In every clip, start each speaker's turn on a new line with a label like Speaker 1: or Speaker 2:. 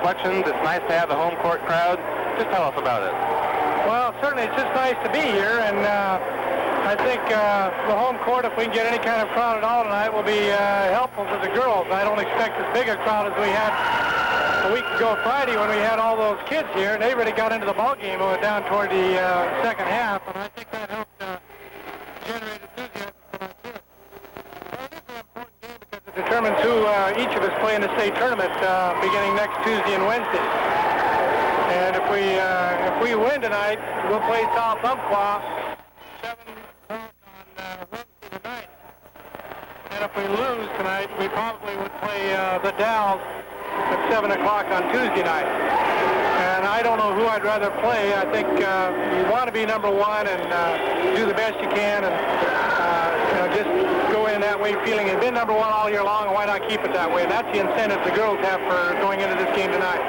Speaker 1: reflections? It's nice to have the home court crowd. Just tell us about it.
Speaker 2: Well, certainly it's just nice to be here, and I think the home court, if we can get any kind of crowd at all tonight, will be helpful to the girls. I don't expect as big a crowd as we had a week ago Friday when we had all those kids here, and they really got into the ball game and went down toward the second half, and I think that helped generate enthusiasm for our kids. Well, it is an important game because it determines who each of us play in the state tournament beginning next Tuesday and Wednesday. And if we win tonight, we'll play South Umpqua 7 o'clock on Wednesday night. And if we lose tonight, we probably would play the Dalles at 7 o'clock on Tuesday night. And I don't know who I'd rather play. I think you want to be number one and do the best you can, and just go in that way feeling you've been number one all year long, and why not keep it that way? And that's the incentive the girls have for going into this game tonight.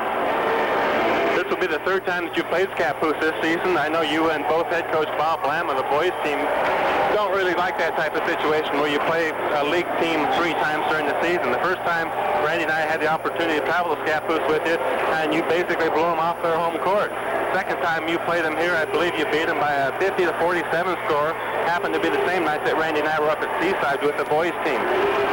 Speaker 1: This will be the third time that you played Scappoose this season. I know you and both head coach Bob Lamb of the boys team don't really like that type of situation where you play a league team 3 times during the season. The first time, Randy and I had the opportunity to travel to Scappoose with you, and you basically blew them off their home court. Second time you played them here, I believe you beat them by a 50-47 score. Happened to be the same night that Randy and I were up at Seaside with the boys team.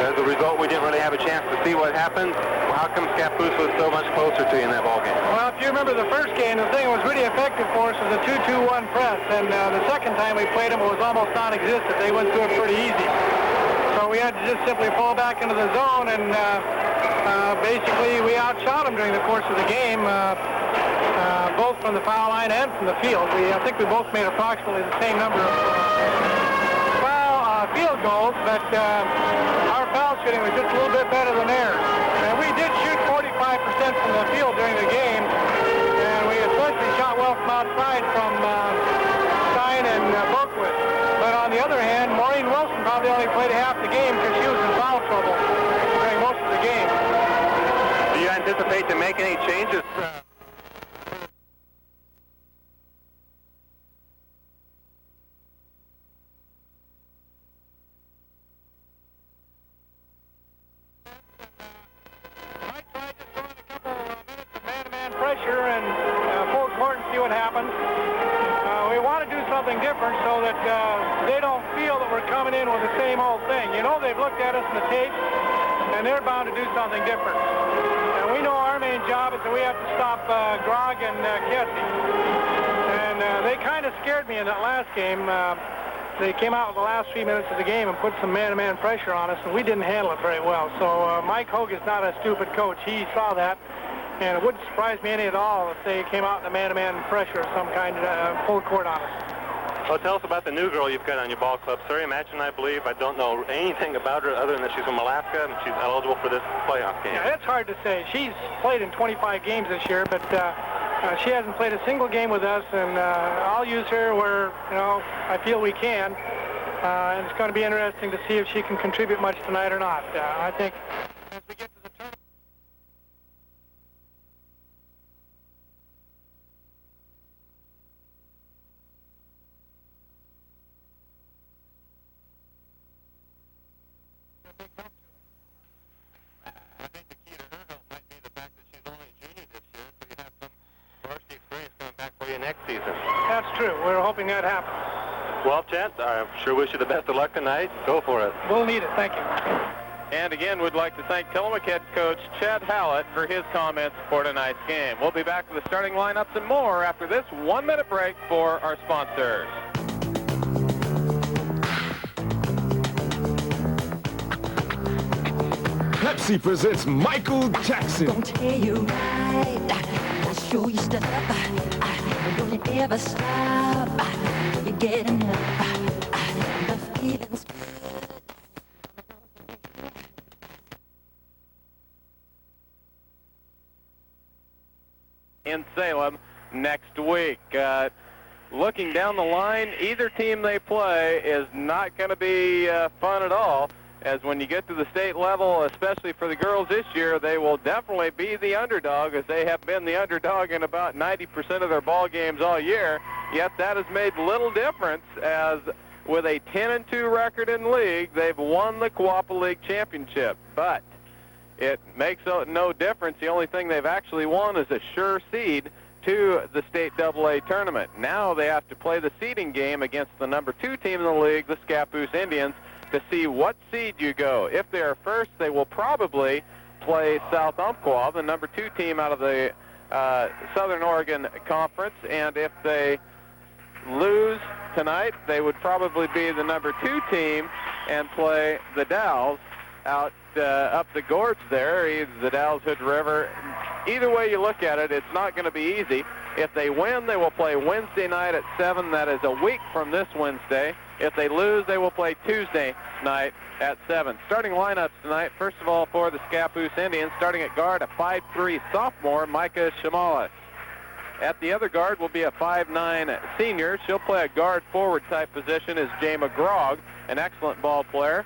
Speaker 1: As a result, we didn't really have a chance to see what happened. Well, how come Scappoose was so much closer to you in that ball game?
Speaker 2: Well, if you remember the first game, the thing that was really effective for us was a 2-2-1 press, and the second time we played them, it was almost non-existent. They went through it pretty easy. So we had to just simply fall back into the zone, and basically we outshot them during the course of the game, both from the foul line and from the field. I think we both made approximately the same number of field goals, but our foul shooting was just a little bit better than theirs. And we did shoot 45% from the field during the game, and we especially shot well from outside from Stein and Boakwood. But on the other hand, Maureen Wilson probably only played half the game because she was in foul trouble during most of the game.
Speaker 1: Do you anticipate to make any changes?
Speaker 2: Pressure and full court and see what happens. We want to do something different so that they don't feel that we're coming in with the same old thing. You know, they've looked at us in the tape, and they're bound to do something different. And we know our main job is that we have to stop Grog and Kessie. And they kind of scared me in that last game. They came out with the last 3 minutes of the game and put some man-to-man pressure on us, and we didn't handle it very well. So Mike Hogue is not a stupid coach. He saw that. And it wouldn't surprise me any at all if they came out in a man-to-man pressure of some kind of full court on us.
Speaker 1: Well, tell us about the new girl you've got on your ball club, sir. Imagine, I believe, I don't know anything about her other than that she's from Alaska and she's eligible for this playoff game.
Speaker 2: Yeah, it's hard to say. She's played in 25 games this year, but she hasn't played a single game with us, and I'll use her where, I feel we can. And it's going to be interesting to see if she can contribute much tonight or not. I think as we get to the tournament,
Speaker 1: I think the key to her help might be the fact that she's only a junior this year, so you have some varsity experience coming back for you next season.
Speaker 2: That's true. We're hoping that happens.
Speaker 1: Well, Chet, I sure wish you the best of luck tonight. Go for it.
Speaker 2: We'll need it. Thank you.
Speaker 3: And again, we'd like to thank Tillamook head coach Chad Hallett for his comments for tonight's game. We'll be back with the starting lineups and more after this 1-minute break for our sponsors.
Speaker 4: Pepsi presents Michael Jackson.
Speaker 5: Gonna tell you right, I'll show you stuff. Don't you ever stop. You're getting up. The feeling's good.
Speaker 3: In Salem next week. Looking down the line, either team they play is not going to be fun at all, as when you get to the state level, especially for the girls this year, they will definitely be the underdog, as they have been the underdog in about 90% of their ball games all year. Yet that has made little difference, as with a 10-2 record in league, they've won the Coapa League championship. But it makes no difference. The only thing they've actually won is a sure seed to the state AA tournament. Now they have to play the seeding game against the number 2 team in the league, the Scappoose Indians, to see what seed you go. If they are first, they will probably play South Umpqua, the number 2 team out of the Southern Oregon Conference, and if they lose tonight, they would probably be the number 2 team and play the Dalles out up the gorge there, either the Dalles Hood River. Either way you look at it, it's not going to be easy. If they win, they will play Wednesday night at 7. That is a week from this Wednesday. If they lose, they will play Tuesday night at 7. Starting lineups tonight, first of all, for the Scappoose Indians, starting at guard, a 5'3" sophomore, Micah Shamalis. At the other guard will be a 5'9" senior. She'll play a guard forward type position as Jay McGraw, an excellent ball player.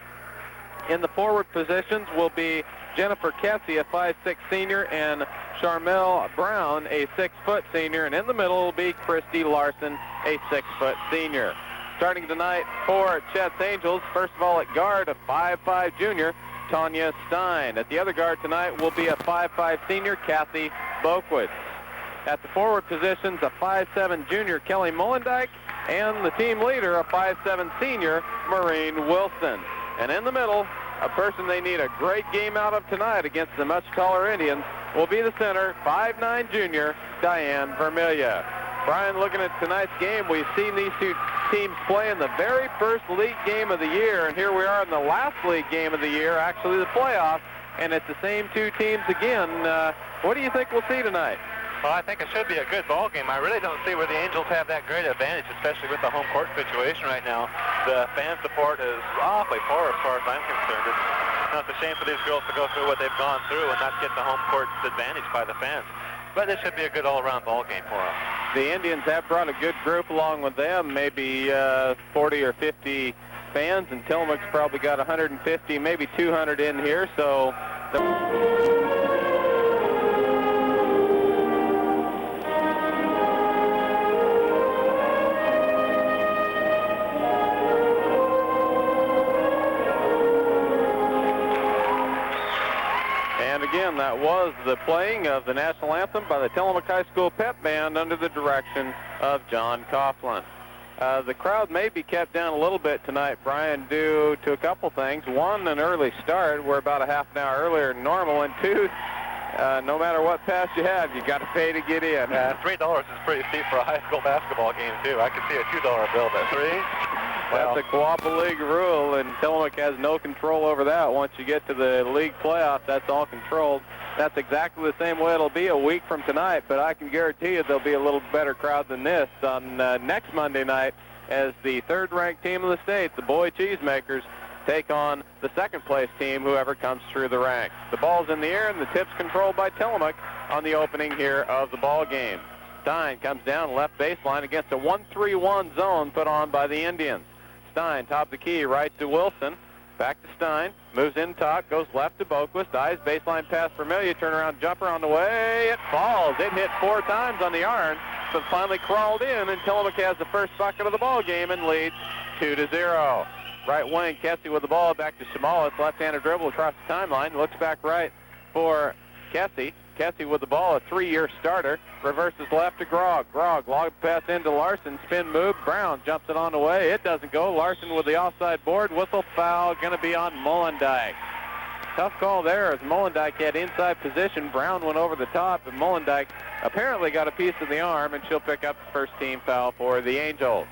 Speaker 3: In the forward positions will be Jennifer Kessie, a 5'6" senior, and Charmel Brown, a 6-foot senior. And in the middle will be Christy Larson, a 6-foot senior. Starting tonight for Chet's Angels, first of all at guard, a 5'5" junior, Tanya Stein. At the other guard tonight will be a 5'5" senior, Kathy Boquist. At the forward positions, a 5'7" junior, Kelly Mullendijk, and the team leader, a 5'7" senior, Maureen Wilson. And in the middle, a person they need a great game out of tonight against the much taller Indians will be the center, 5'9" junior, Diane Vermilia. Brian, looking at tonight's game, we've seen these two teams play in the very first league game of the year, and here we are in the last league game of the year, actually the playoffs, and it's the same 2 teams again. What do you think we'll see tonight?
Speaker 6: Well, I think it should be a good ball game. I really don't see where the Angels have that great advantage, especially with the home court situation right now. The fan support is awfully poor as far as I'm concerned. It's a shame for these girls to go through what they've gone through and not get the home court advantage by the fans. But this should be a good all-around ball game for them.
Speaker 3: The Indians have brought a good group along with them, maybe 40 or 50 fans, and Tillamook's probably got 150, maybe 200 in here, so... And again, that was the playing of the national anthem by the Tillamook High School Pep Band under the direction of John Coughlin. The crowd may be kept down a little bit tonight, Brian, due to a couple things. One, an early start. We're about a half an hour earlier than normal. And two, no matter what pass you have, you got to pay to get in.
Speaker 6: $3 is pretty steep for a high school basketball game, too. I could see a $2 bill, but $3?
Speaker 3: That's a Coapa League rule, and Tillamook has no control over that. Once you get to the league playoff, that's all controlled. That's exactly the same way it'll be a week from tonight, but I can guarantee you there'll be a little better crowd than this on next Monday night as the third-ranked team in the state, the Boy Cheesemakers, take on the second-place team, whoever comes through the ranks. The ball's in the air, and the tip's controlled by Tillamook on the opening here of the ball game. Stein comes down left baseline against a 1-3-1 zone put on by the Indians. Stein, top of the key, right to Wilson. Back to Stein, moves in top, goes left to Boquist, eyes baseline pass Vermilia, turnaround jumper on the way, it falls. It hit 4 times on the iron, but finally crawled in, and Tillamook has the first bucket of the ball game and leads 2-0. Right wing, Kessie with the ball, back to Shamalis, left-handed dribble across the timeline, looks back right for Kessie. Kessie with the ball, a 3-year starter, reverses left to Grog. Grog, long pass into Larson, spin move. Brown jumps it on the way. It doesn't go. Larson with the offside board. Whistle foul, going to be on Mullendijk. Tough call there as Mullendijk had inside position. Brown went over the top, and Mullendijk apparently got a piece of the arm, and she'll pick up the first team foul for the Angels.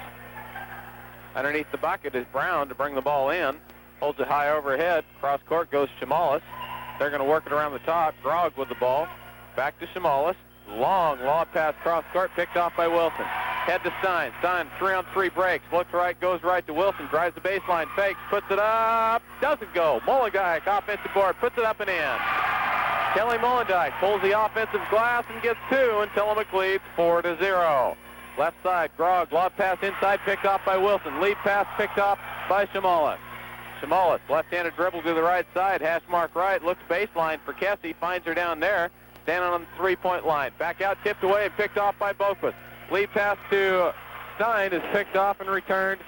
Speaker 3: Underneath the bucket is Brown to bring the ball in. Holds it high overhead. Cross court goes Shamalis. They're going to work it around the top. Grog with the ball. Back to Shamalis. Long pass cross court, picked off by Wilson. Head to Stein. Stein, 3-on-3 breaks. Looks right, goes right to Wilson. Drives the baseline, fakes, puts it up. Doesn't go. Mullendijk, offensive board, puts it up and in. Kelly Mullendijk pulls the offensive glass and gets 2, and Tillamook leads 4-0. Left side, Grog, lob pass inside, picked off by Wilson. Lead pass picked off by Shamalis. Shamalis, left-handed dribble to the right side, hash mark right, looks baseline for Kessie, finds her down there, standing on the three-point line. Back out, tipped away, and picked off by Boquist. Lead pass to Stein is picked off and returned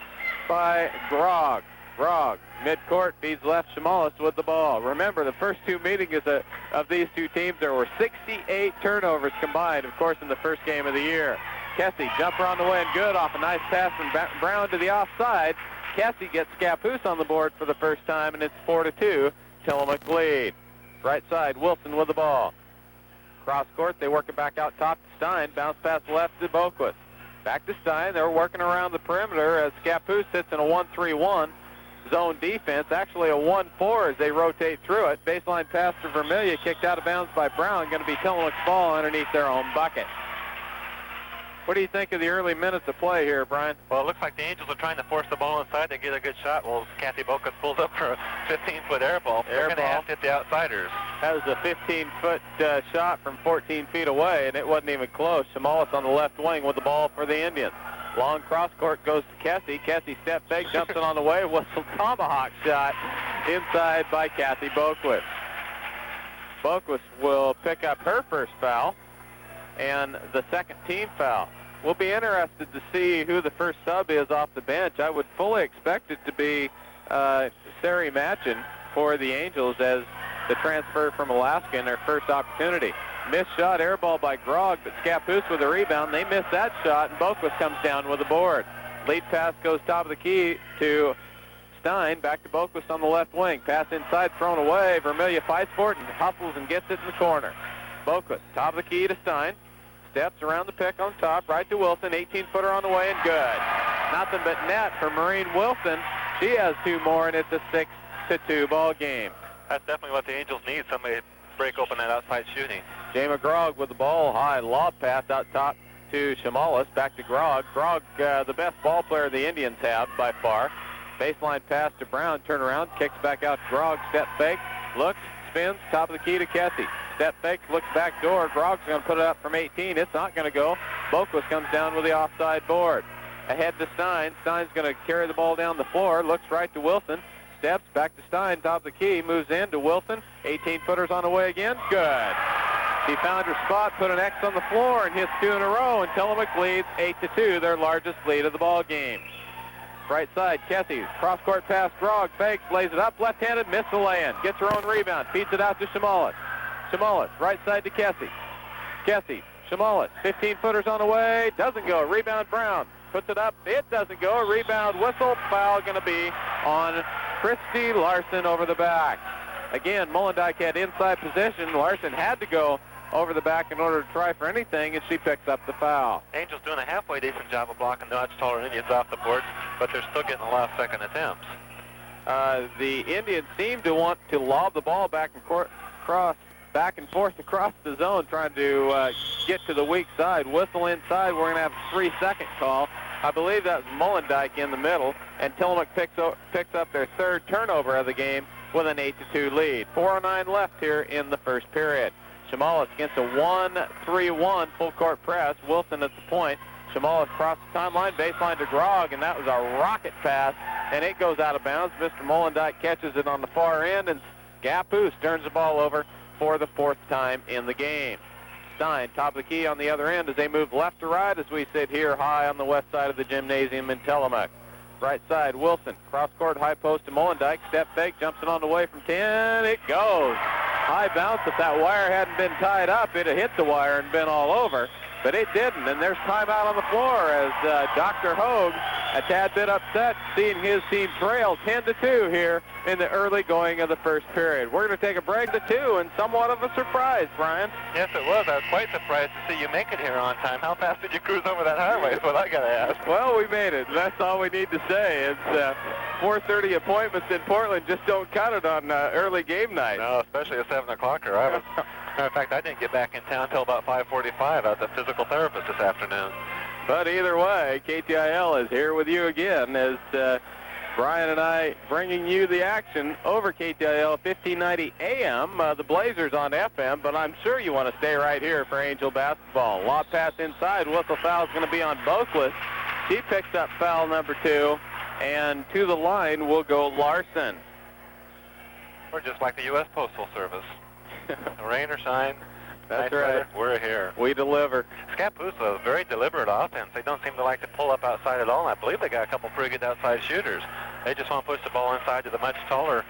Speaker 3: by Grog. Grog, midcourt, feeds left. Shamalis with the ball. Remember, the first two meetings of these two teams, there were 68 turnovers combined, of course, in the first game of the year. Kessie, jumper on the way and good off a nice pass from Brown to the offside. Kessie gets Scappoose on the board for the first time, and it's 4-2. Tillamook lead. Right side, Wilson with the ball. Cross court, they work it back out top to Stein. Bounce pass left to Boquist. Back to Stein. They're working around the perimeter as Scappoose sits in a 1-3-1 zone defense. Actually a 1-4 as they rotate through it. Baseline pass to Vermillion, kicked out of bounds by Brown. Going to be Tillamook's ball underneath their own bucket. What do you think of the early minutes of play here, Brian?
Speaker 6: Well, it looks like the Angels are trying to force the ball inside to get a good shot. Well, Kathy Boquist pulls up for a 15-foot air ball. They're going to have to hit the outsiders.
Speaker 3: That was a 15-foot shot from 14 feet away, and it wasn't even close. Shamalis on the left wing with the ball for the Indians. Long cross court goes to Kessie. Kessie step fake, jumps it on the way. Whistle tomahawk shot inside by Kathy Boquist. Boquist will pick up her first foul and the second team foul. We'll be interested to see who the first sub is off the bench. I would fully expect it to be Sari Matchin for the Angels as the transfer from Alaska in their first opportunity. Missed shot, air ball by Grog, but Scappoose with a rebound. They miss that shot, and Boquist comes down with the board. Lead pass goes top of the key to Stein. Back to Boquist on the left wing. Pass inside, thrown away. Vermillion fights for it and hustles and gets it in the corner. Boquist, top of the key to Stein. Steps around the pick on top, right to Wilson. 18-footer on the way and good. Nothing but net for Maureen Wilson. She has two more, and it's a 6-2 ball game.
Speaker 6: That's definitely what the Angels need, somebody to break open that outside shooting.
Speaker 3: Jay McGrog with the ball, high lob pass out top to Shamalis. Back to Grog. Grog, the best ball player the Indians have by far. Baseline pass to Brown, turn around, kicks back out to Grog, step fake, looks, spins, top of the key to Kessie. Step fake, looks back door. Grog's going to put it up from 18. It's not going to go. Boquist comes down with the offside board. Ahead to Stein. Stein's going to carry the ball down the floor. Looks right to Wilson. Steps back to Stein, top of the key. Moves in to Wilson. 18-footers on the way again. Good. She found her spot, put an X on the floor, and hits two in a row. And Tillamook leads 8-2, their largest lead of the ball game. Right side, Kessie, cross-court pass, Grog, fakes, lays it up, left-handed, missed the lay-in. Gets her own rebound, feeds it out to Shamalis. Shamalis, right side to Kessie. Kessie, Shamalis, 15-footers on the way, doesn't go. Rebound Brown, puts it up, it doesn't go. A rebound, whistle, foul going to be on Christy Larson over the back. Again, Molendyke had inside possession. Larson had to go over the back in order to try for anything, and she picks up the foul.
Speaker 6: Angels doing a halfway decent job of blocking the much taller Indians off the boards, but they're still getting the last second attempts.
Speaker 3: The Indians seem to want to lob the ball back and forth across the zone, trying to get to the weak side. Whistle inside. We're going to have a 3-second call. I believe that was Molendyke in the middle, and Tillamook picks up their third turnover of the game with an 8-2 lead. 4:09 left here in the first period. Shamalis against a 1-3-1 full court press. Wilson at the point. Shamalis across the timeline, baseline to Grog, and that was a rocket pass, and it goes out of bounds. Mr. Molendyke catches it on the far end, and Scappoose turns the ball over for the fourth time in the game. Stein, top of the key on the other end as they move left to right as we sit here high on the west side of the gymnasium in Tillamook. Right side, Wilson, cross-court, high post to Molendyke, step fake, jumps it on the way from 10, it goes. High bounce. If that wire hadn't been tied up, it'd have hit the wire and been all over, but it didn't, and there's timeout on the floor as Dr. Hogue, a tad bit upset, seeing his team trail 10-2 here in the early going of the first period. We're going to take a break to 2, and somewhat of a surprise, Brian.
Speaker 6: Yes, it was. I was quite surprised to see you make it here on time. How fast did you cruise over that highway is what I got to ask.
Speaker 3: Well, we made it. That's all we need to say. It's 4:30 appointments in Portland just don't cut it on early game night.
Speaker 6: No, especially a 7 o'clocker. Matter of fact, I didn't get back in town until about 5:45. I was a physical therapist this afternoon.
Speaker 3: But either way, KTIL is here with you again as Brian and I bringing you the action over KTIL 1590 AM. The Blazers on FM, but I'm sure you want to stay right here for Angel basketball. Lob pass inside. Whistle foul is going to be on Boquist. She picks up foul number 2, and to the line will go Larson.
Speaker 6: We're just like the U.S. Postal Service. Rain or shine,
Speaker 3: That's
Speaker 6: nice
Speaker 3: right.
Speaker 6: weather, we're here.
Speaker 3: We deliver.
Speaker 6: Scappoose a very deliberate offense. They don't seem to like to pull up outside at all, and I believe they got a couple pretty good outside shooters. They just want to push the ball inside to the much taller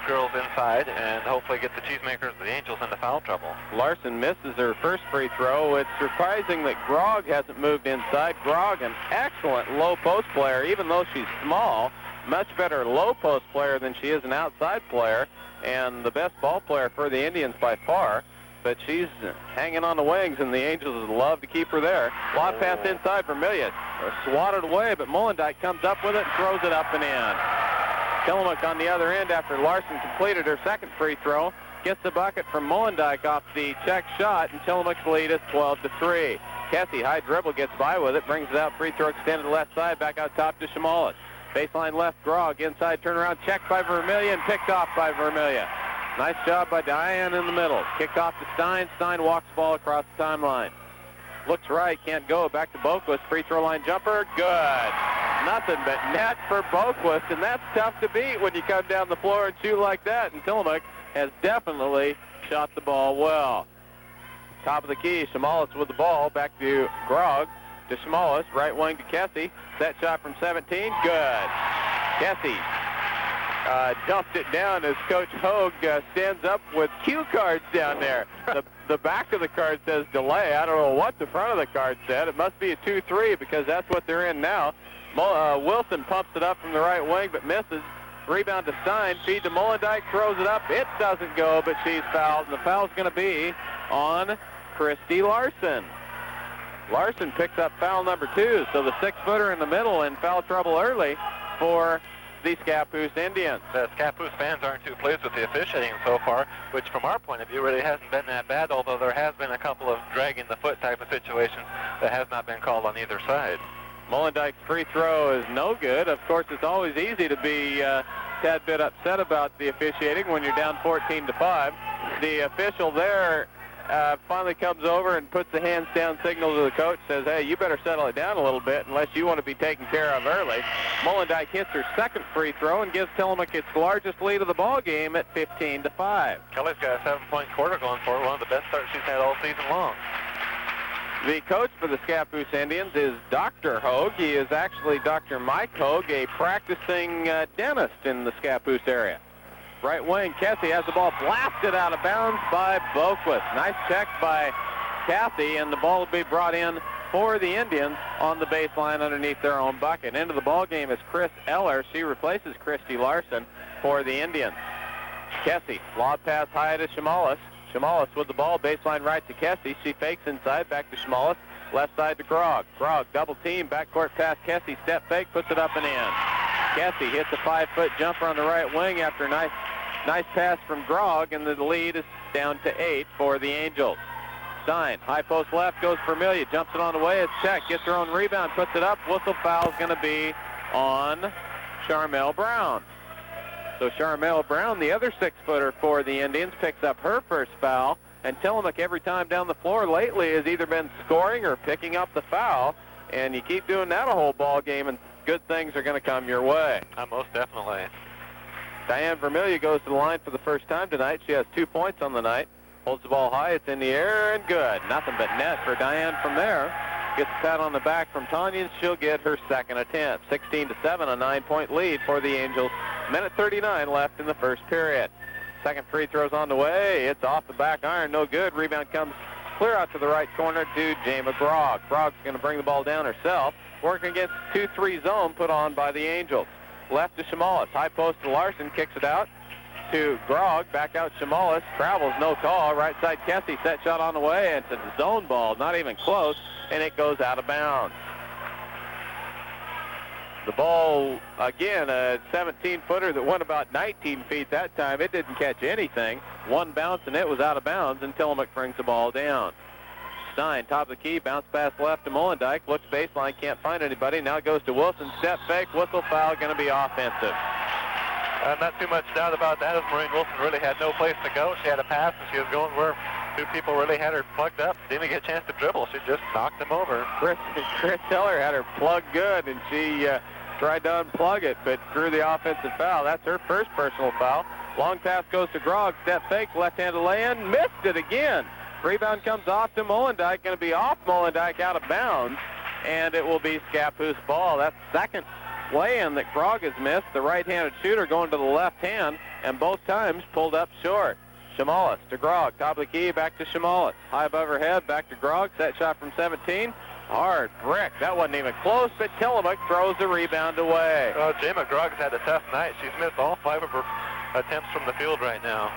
Speaker 6: girls inside and hopefully get the cheesemakers of the Angels into foul trouble.
Speaker 3: Larson misses her first free throw. It's surprising that Grog hasn't moved inside. Grog, an excellent low post player, even though she's small. Much better low post player than she is an outside player, and the best ball player for the Indians by far. But she's hanging on the wings, and the Angels would love to keep her there. Lob pass inside. Vermillion swatted away, but Molendyke comes up with it and throws it up and in. Tillamook on the other end after Larson completed her second free throw. Gets the bucket from Molendyke off the check shot, and Tillamook's lead is 12-3. Kessie, high dribble, gets by with it, brings it out, free throw extended left side, back out top to Shamalis. Baseline left, Grog, inside turnaround, checked by Vermillion, picked off by Vermillion. Nice job by Diane in the middle. Kicked off to Stein. Stein walks ball across the timeline. Looks right, can't go. Back to Boquist. Free throw line jumper. Good. Nothing but net for Boquist, and that's tough to beat when you come down the floor and shoot like that. And Tillamook has definitely shot the ball well. Top of the key, Shamalis with the ball. Back to Grog. To Shamalis. Right wing to Kessie. Set shot from 17. Good. Kessie dumped it down as Coach Hogue stands up with cue cards down there. The back of the card says delay. I don't know what the front of the card said. It must be a 2-3 because that's what they're in now. Wilson pumps it up from the right wing but misses. Rebound to Stein. Feed to Molendyke. Throws it up. It doesn't go, but she's fouled. And the foul's going to be on Christy Larson. Larson picks up foul number 2. So the 6-footer in the middle in foul trouble early for the Scappoose Indians.
Speaker 6: The Scappoose fans aren't too pleased with the officiating so far, which from our point of view really hasn't been that bad, although there has been a couple of dragging the foot type of situations that has not been called on either side.
Speaker 3: Molendyke's free throw is no good. Of course, it's always easy to be a tad bit upset about the officiating when you're down 14-5. The official there finally comes over and puts the hands down signal to the coach, says, hey, you better settle it down a little bit unless you want to be taken care of early. Molendyke hits her second free throw and gives Tillamook its largest lead of the ball game at 15-5.
Speaker 6: Kelly's got a 7-point quarter going for her, one of the best starts she's had all season long.
Speaker 3: The coach for the Scappoose Indians is Dr. Hogue. He is actually Dr. Mike Hogue, a practicing dentist in the Scappoose area. Right wing, Kessie has the ball blasted out of bounds by Boquist. Nice check by Kathy, and the ball will be brought in for the Indians on the baseline underneath their own bucket. Into the ball game is Chris Eller. She replaces Christy Larson for the Indians. Kessie, lob pass high to Shamalis. Shamalis with the ball, baseline right to Kessie. She fakes inside, back to Shamalis. Left side to Grog. Grog, double team, backcourt pass Kessie, step fake, puts it up and in. Kessie hits a 5-foot jumper on the right wing after a nice pass from Grog, and the lead is down to 8 for the Angels. Stein, high post left, goes for Amelia, jumps it on the way, it's checked, gets her own rebound, puts it up. Whistle foul's going to be on Charmel Brown. So Charmel Brown, the other 6-footer for the Indians, picks up her first foul, and Tillamook every time down the floor lately has either been scoring or picking up the foul, and you keep doing that a whole ball game, and good things are going to come your way.
Speaker 6: Most definitely.
Speaker 3: Diane Vermillion goes to the line for the first time tonight. She has 2 points on the night. Holds the ball high. It's in the air and good. Nothing but net for Diane from there. Gets a pat on the back from Tanya, and she'll get her second attempt. 16-7, a 9-point lead for the Angels. Minute 39 left in the first period. Second free throw's on the way. It's off the back iron. No good. Rebound comes clear out to the right corner to Jama Grog. Grog's going to bring the ball down herself. Working against 2-3 zone put on by the Angels. Left to Shamalis. High post to Larson. Kicks it out to Grog. Back out Shamalis. Travels, no call. Right side Kessie. Set shot on the way. It's a zone ball. Not even close. And it goes out of bounds. The ball, again, a 17-footer that went about 19 feet that time. It didn't catch anything. One bounce, and it was out of bounds, and Tillamook brings the ball down. Stein, top of the key, bounce pass left to Molendyke. Looks baseline, can't find anybody. Now it goes to Wilson. Step fake, whistle foul, going to be offensive.
Speaker 6: Not too much doubt about that, as Maureen Wilson really had no place to go. She had a pass, and she was going where two people really had her plugged up. Didn't get a chance to dribble. She just knocked them over.
Speaker 3: Chris Heller had her plugged good, and she tried to unplug it, but drew the offensive foul. That's her first personal foul. Long pass goes to Grog. Step fake, left-handed lay-in. Missed it again. Rebound comes off to Molendyke. Going to be off Molendyke, out of bounds, and it will be Scappoose ball. That's second lay-in that Grog has missed. The right-handed shooter going to the left hand, and both times pulled up short. Shimolis to Grog, top of the key, back to Shimolis. High above her head, back to Grog. Set shot from 17. Hard brick. That wasn't even close, but Tillamook throws the rebound away.
Speaker 6: Well, Jayma Grog's had a tough night. She's missed all 5 of her attempts from the field right now.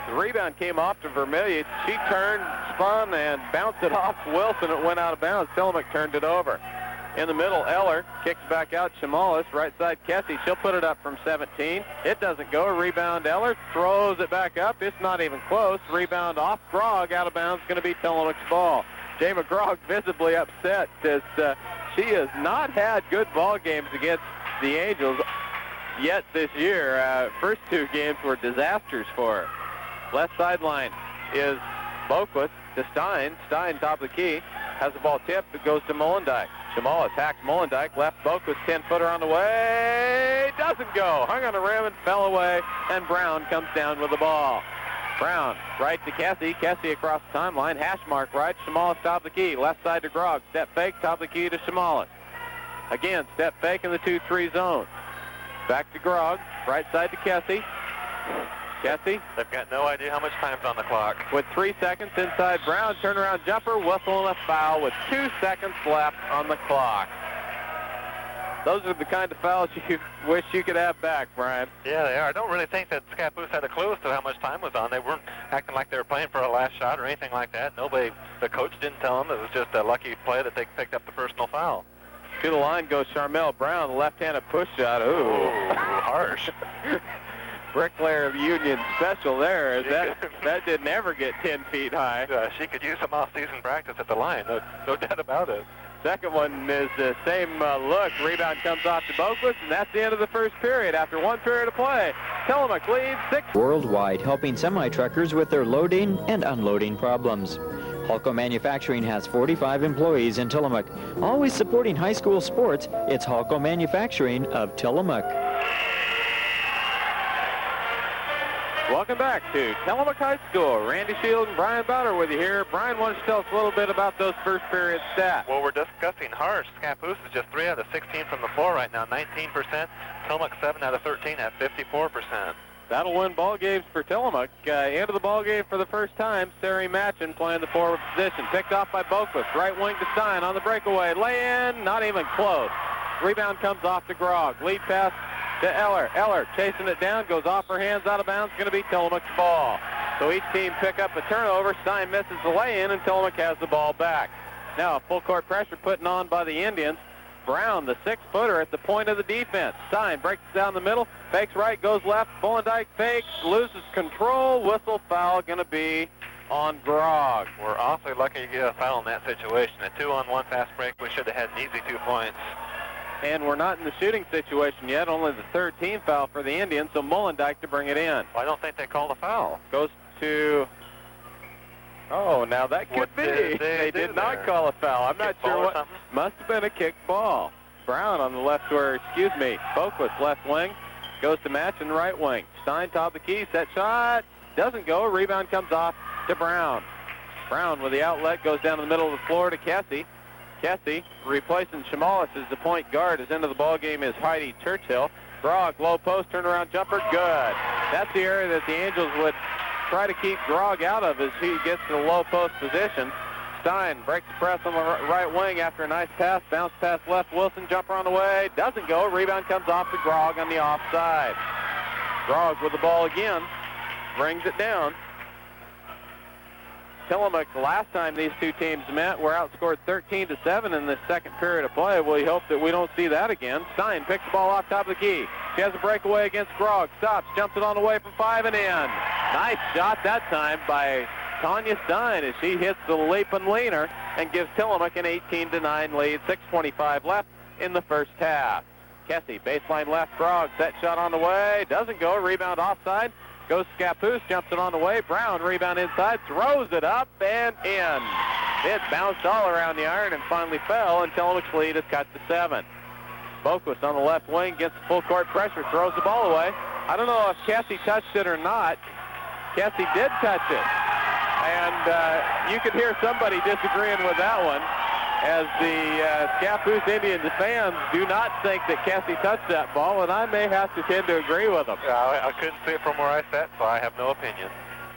Speaker 3: The rebound came off to Vermillion. She turned, spun, and bounced it off Wilson. It went out of bounds. Tillamook turned it over. In the middle, Eller kicks back out Shimolis. Right side, Kessie. She'll put it up from 17. It doesn't go. Rebound, Eller throws it back up. It's not even close. Rebound off Grog. Out of bounds. Going to be Tillamook's ball. Jayma Grog visibly upset as she has not had good ball games against the Angels yet this year. First 2 games were disasters for her. Left sideline is Boquist to Stein. Stein, top of the key, has the ball tipped. It goes to Molendyke. Shimolis hacks Molendyke. Left Boquist, 10-footer on the way. Doesn't go. Hung on the rim and fell away. And Brown comes down with the ball. Brown, right to Kessie. Kessie across the timeline. Hash mark right. Shimolis, top of the key. Left side to Grog. Step fake, top of the key to Shimolis. Again, step fake in the 2-3 zone. Back to Grog. Right side to Kessie. Kessie.
Speaker 6: They've got no idea how much time's on the clock.
Speaker 3: With 3 seconds inside Brown. Turnaround jumper. Whistle and a foul with 2 seconds left on the clock. Those are the kind of fouls you wish you could have back, Brian.
Speaker 6: Yeah, they are. I don't really think that Scappoose had a clue as to how much time was on. They weren't acting like they were playing for a last shot or anything like that. Nobody, the coach didn't tell them. It was just a lucky play that they picked up the personal foul.
Speaker 3: To the line goes Charmel Brown, the left-handed push shot. Ooh,
Speaker 6: harsh.
Speaker 3: Bricklayer of Union special there. That didn't ever get 10 feet high.
Speaker 6: She could use some off-season practice at the line. No doubt about it.
Speaker 3: Second one is the same look. Rebound comes off to Boquist, and that's the end of the first period. After 1 period of play, Tillamook leads 6.
Speaker 7: Worldwide, helping semi-truckers with their loading and unloading problems. Halco Manufacturing has 45 employees in Tillamook. Always supporting high school sports, it's Halco Manufacturing of Tillamook.
Speaker 3: Welcome back to Tillamook High School. Randy Shield and Brian Bowder with you here. Brian, why don't you tell us a little bit about those first period stats?
Speaker 6: Well, we're discussing harsh. Scappoose is just 3 out of 16 from the floor right now, 19%. Tillamook 7 out of 13 at 54%.
Speaker 3: That'll win ball games for Tillamook. Into the ball game for the first time, Sari Matchin playing the forward position. Picked off by Boquist. Right wing to Stein on the breakaway. Lay in, not even close. Rebound comes off to Grog. Lead pass to Eller. Eller chasing it down, goes off her hands, out of bounds, going to be Tillamook's ball. So each team pick up a turnover. Stein misses the lay-in, and Tillamook has the ball back. Now full court pressure putting on by the Indians. Brown, the 6-footer at the point of the defense. Stein breaks down the middle, fakes right, goes left. Molendyke fakes, loses control. Whistle, foul, going to be on Grog.
Speaker 6: We're awfully lucky to get a foul in that situation. A 2-on-1 fast break, we should have had an easy 2 points.
Speaker 3: And we're not in the shooting situation yet. Only the 3rd team foul for the Indians, so Molendyke to bring it in.
Speaker 6: Well, I don't think they called a foul.
Speaker 3: Goes to... Oh, now that could
Speaker 6: What
Speaker 3: be.
Speaker 6: did they
Speaker 3: did
Speaker 6: do
Speaker 3: not
Speaker 6: there?
Speaker 3: call a foul. I'm not
Speaker 6: Kick ball
Speaker 3: sure
Speaker 6: or
Speaker 3: what.
Speaker 6: something?
Speaker 3: Must have been a kick ball. Brown on the left, or excuse me, Boquist left wing. Goes to Match in the right wing. Stein top of the key, set shot. Doesn't go. Rebound comes off to Brown. Brown with the outlet goes down to the middle of the floor to Kessie. Kessie replacing Shimolis as the point guard. As into the ball game is Heidi Churchill. Grog, low post, turnaround jumper, good. That's the area that the Angels would try to keep Grog out of as he gets to the low post position. Stein breaks the press on the right wing after a nice pass. Bounce pass left. Wilson, jumper on the way. Doesn't go. Rebound comes off to Grog on the offside. Grog with the ball again. Brings it down. Tillamook, last time these two teams met, were outscored 13-7 in the second period of play. We hope that we don't see that again. Stein picks the ball off top of the key. She has a breakaway against Grog. Stops, jumps it on the way from 5 and in. Nice shot that time by Tanya Stein as she hits the leap and leaner and gives Tillamook an 18-9 lead. 6:25 left in the first half. Kessie, baseline left, Grog, set shot on the way. Doesn't go. Rebound offside. Goes Scappoose, jumps it on the way. Brown, rebound inside, throws it up and in. It bounced all around the iron and finally fell, and Tillamook's lead is cut to 7. Boquist on the left wing gets full court pressure, throws the ball away. I don't know if Kessie touched it or not. Kessie did touch it. And you could hear somebody disagreeing with that one. as the Scappoose Indians fans do not think that Cassie touched that ball, and I may have to tend to agree with them.
Speaker 6: I couldn't see it from where I sat, so I have no opinion.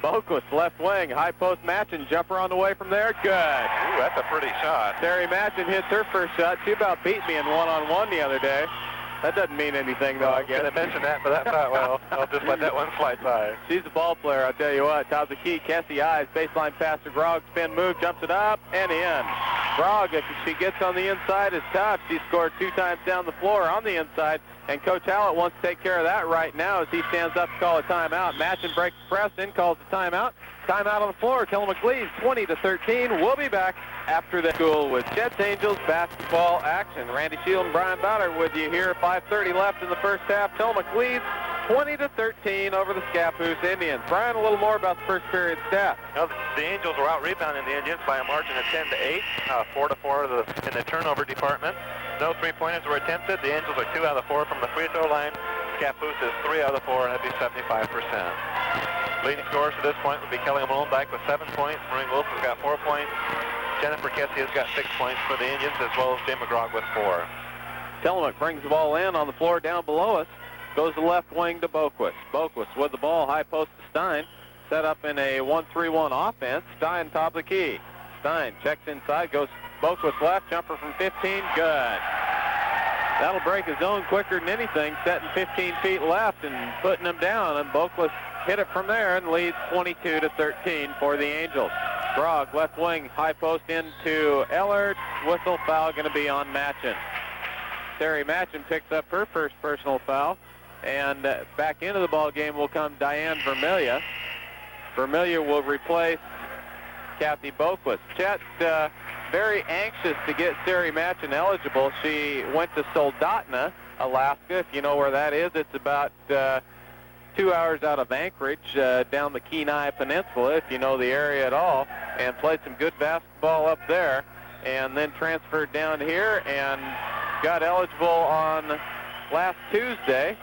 Speaker 3: Boquist, left wing, high post Matchin, jumper on the way from there, good.
Speaker 6: Ooh, that's a pretty shot.
Speaker 3: Terry Matchin hits her first shot. She about beat me in one-on-one the other day. That doesn't mean anything, though, I guess.
Speaker 6: I mentioned that, but that's not well. I'll just let that one slide by.
Speaker 3: She's a ball player, I'll tell you what. Top of the key, Cassie Eyes, baseline pass to Grog, spin move, jumps it up, and in. Grog, if she gets on the inside, is tough. She scored 2 times down the floor on the inside, and Coach Hallett wants to take care of that right now as he stands up to call a timeout. Matchin breaks the press, then calls the timeout. Timeout on the floor. Tillamook leads 20-13. We'll be back after the school with Jets Angels basketball action. Randy Shield and Brian Bowder with you here. 5:30 left in the first half. Tillamook leads 20-13 over the Scappoose Indians. Brian, a little more about the first period stats.
Speaker 6: Well, the Angels were out rebounding the Indians by a margin of 10-8, 4-4 in the turnover department. No three-pointers were attempted. The Angels are 2 out of 4 from the free throw line. Scappoose is 3 out of 4, and that'd be 75%. Leading scorers to this point would be Kelly Mollendyke with 7 points. Maureen Wilson's got 4 points. Jennifer Kessie has got 6 points for the Indians, as well as Jim McGraw with 4.
Speaker 3: Tillamook brings the ball in on the floor down below us. Goes the left wing to Boquist. Boquist with the ball, high post to Stein. Set up in a 1-3-1 offense. Stein top of the key. Stein checks inside, goes Boquist left, jumper from 15, good. That'll break his own quicker than anything, setting 15 feet left and putting him down, and Boquist hit it from there and leads 22-13 for the Angels. Grog, left wing, high post into Eller. Whistle foul going to be on Matchin. Terry Matchin picks up her first personal foul, and back into the ball game will come Diane Vermillion. Vermillion will replace Kathy Boquist. Chet very anxious to get Terry Matchin eligible. She went to Soldotna, Alaska. If you know where that is, it's about 2 hours out of Anchorage, down the Kenai Peninsula, if you know the area at all, and played some good basketball up there, and then transferred down here and got eligible on last Tuesday,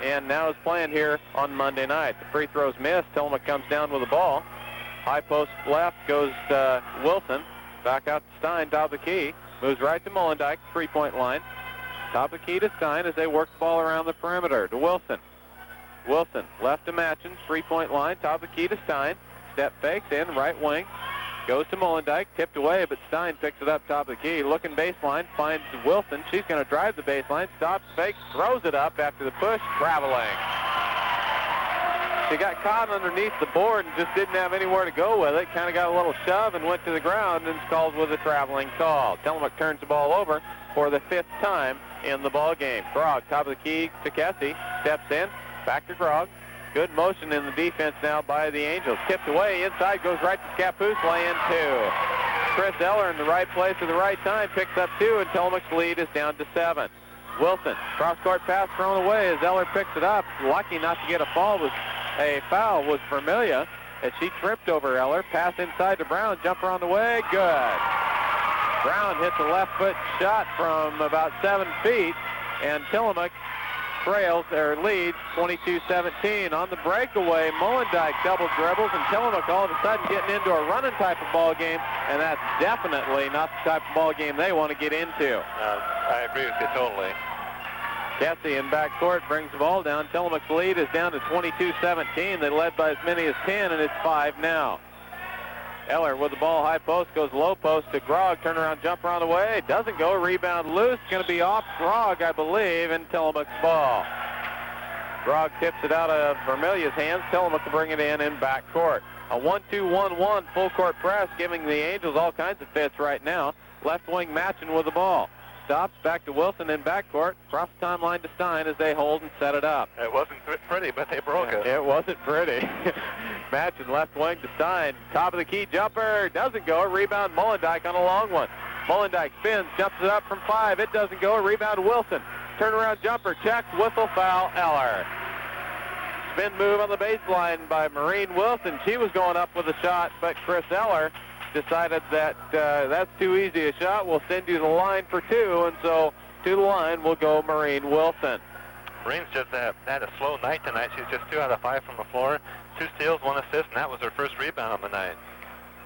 Speaker 3: and now is playing here on Monday night. The free throw's missed. Tillamook comes down with the ball. High post left goes Wilson. Back out to Stein, top of the key. Moves right to Mollendyke, three-point line. Top of the key to Stein as they work the ball around the perimeter to Wilson. Wilson, left to Matchin, three-point line, top of the key to Stein. Step fakes in, right wing. Goes to Mollendyke, tipped away, but Stein picks it up top of the key. Looking baseline, finds Wilson. She's going to drive the baseline, stops, fakes, throws it up after the push, traveling. She got caught underneath the board and just didn't have anywhere to go with it. Kind of got a little shove and went to the ground and called with a traveling call. Tillamook turns the ball over for the 5th time in the ball game. Grog, top of the key to Kessie, steps in, back to Grog. Good motion in the defense now by the Angels. Tipped away, inside, goes right to Scappoose, lay in 2. Chris Eller in the right place at the right time, picks up 2, and Tillamook's lead is down to 7. Wilson, cross-court pass thrown away as Eller picks it up. Lucky not to get a foul was Vermillion as she tripped over Eller. Pass inside to Brown, jumper on the way, good. Brown hits a left foot shot from about 7 feet, and Tillamook leads 22-17. On the breakaway, Mollendyke double dribbles, and Tillamook all of a sudden getting into a running type of ball game, and that's definitely not the type of ball game they want to get into.
Speaker 6: I agree with you totally.
Speaker 3: Kessie in backcourt brings the ball down. Tillamook's lead is down to 22-17. They led by as many as 10, and it's 5 now. Eller with the ball, high post, goes low post to Grog. Turnaround jumper on the way. Doesn't go. Rebound loose. Going to be off Grog, I believe, and Tillamook's ball. Grog tips it out of Vermillion's hands. Tillamook will bring it in backcourt. A 1-2-1-1 full court press, giving the Angels all kinds of fits right now. Left wing Matchin with the ball. Stops, back to Wilson in backcourt. Cross timeline to Stein as they hold and set it up.
Speaker 6: It wasn't pretty, but they broke it.
Speaker 3: It wasn't pretty. Matchin left wing to Stein. Top of the key jumper. Doesn't go. A rebound Mollendyke on a long one. Mollendyke spins, jumps it up from 5. It doesn't go. A rebound Wilson. Turnaround jumper checked. Whistle foul Eller. Spin move on the baseline by Maureen Wilson. She was going up with a shot, but Chris Eller decided that that's too easy a shot. We'll send you to the line for 2, and so to the line will go Maureen Wilson.
Speaker 6: Maureen's just had a slow night tonight. She's just 2 out of 5 from the floor. 2 steals, 1 assist, and that was her first rebound on the night.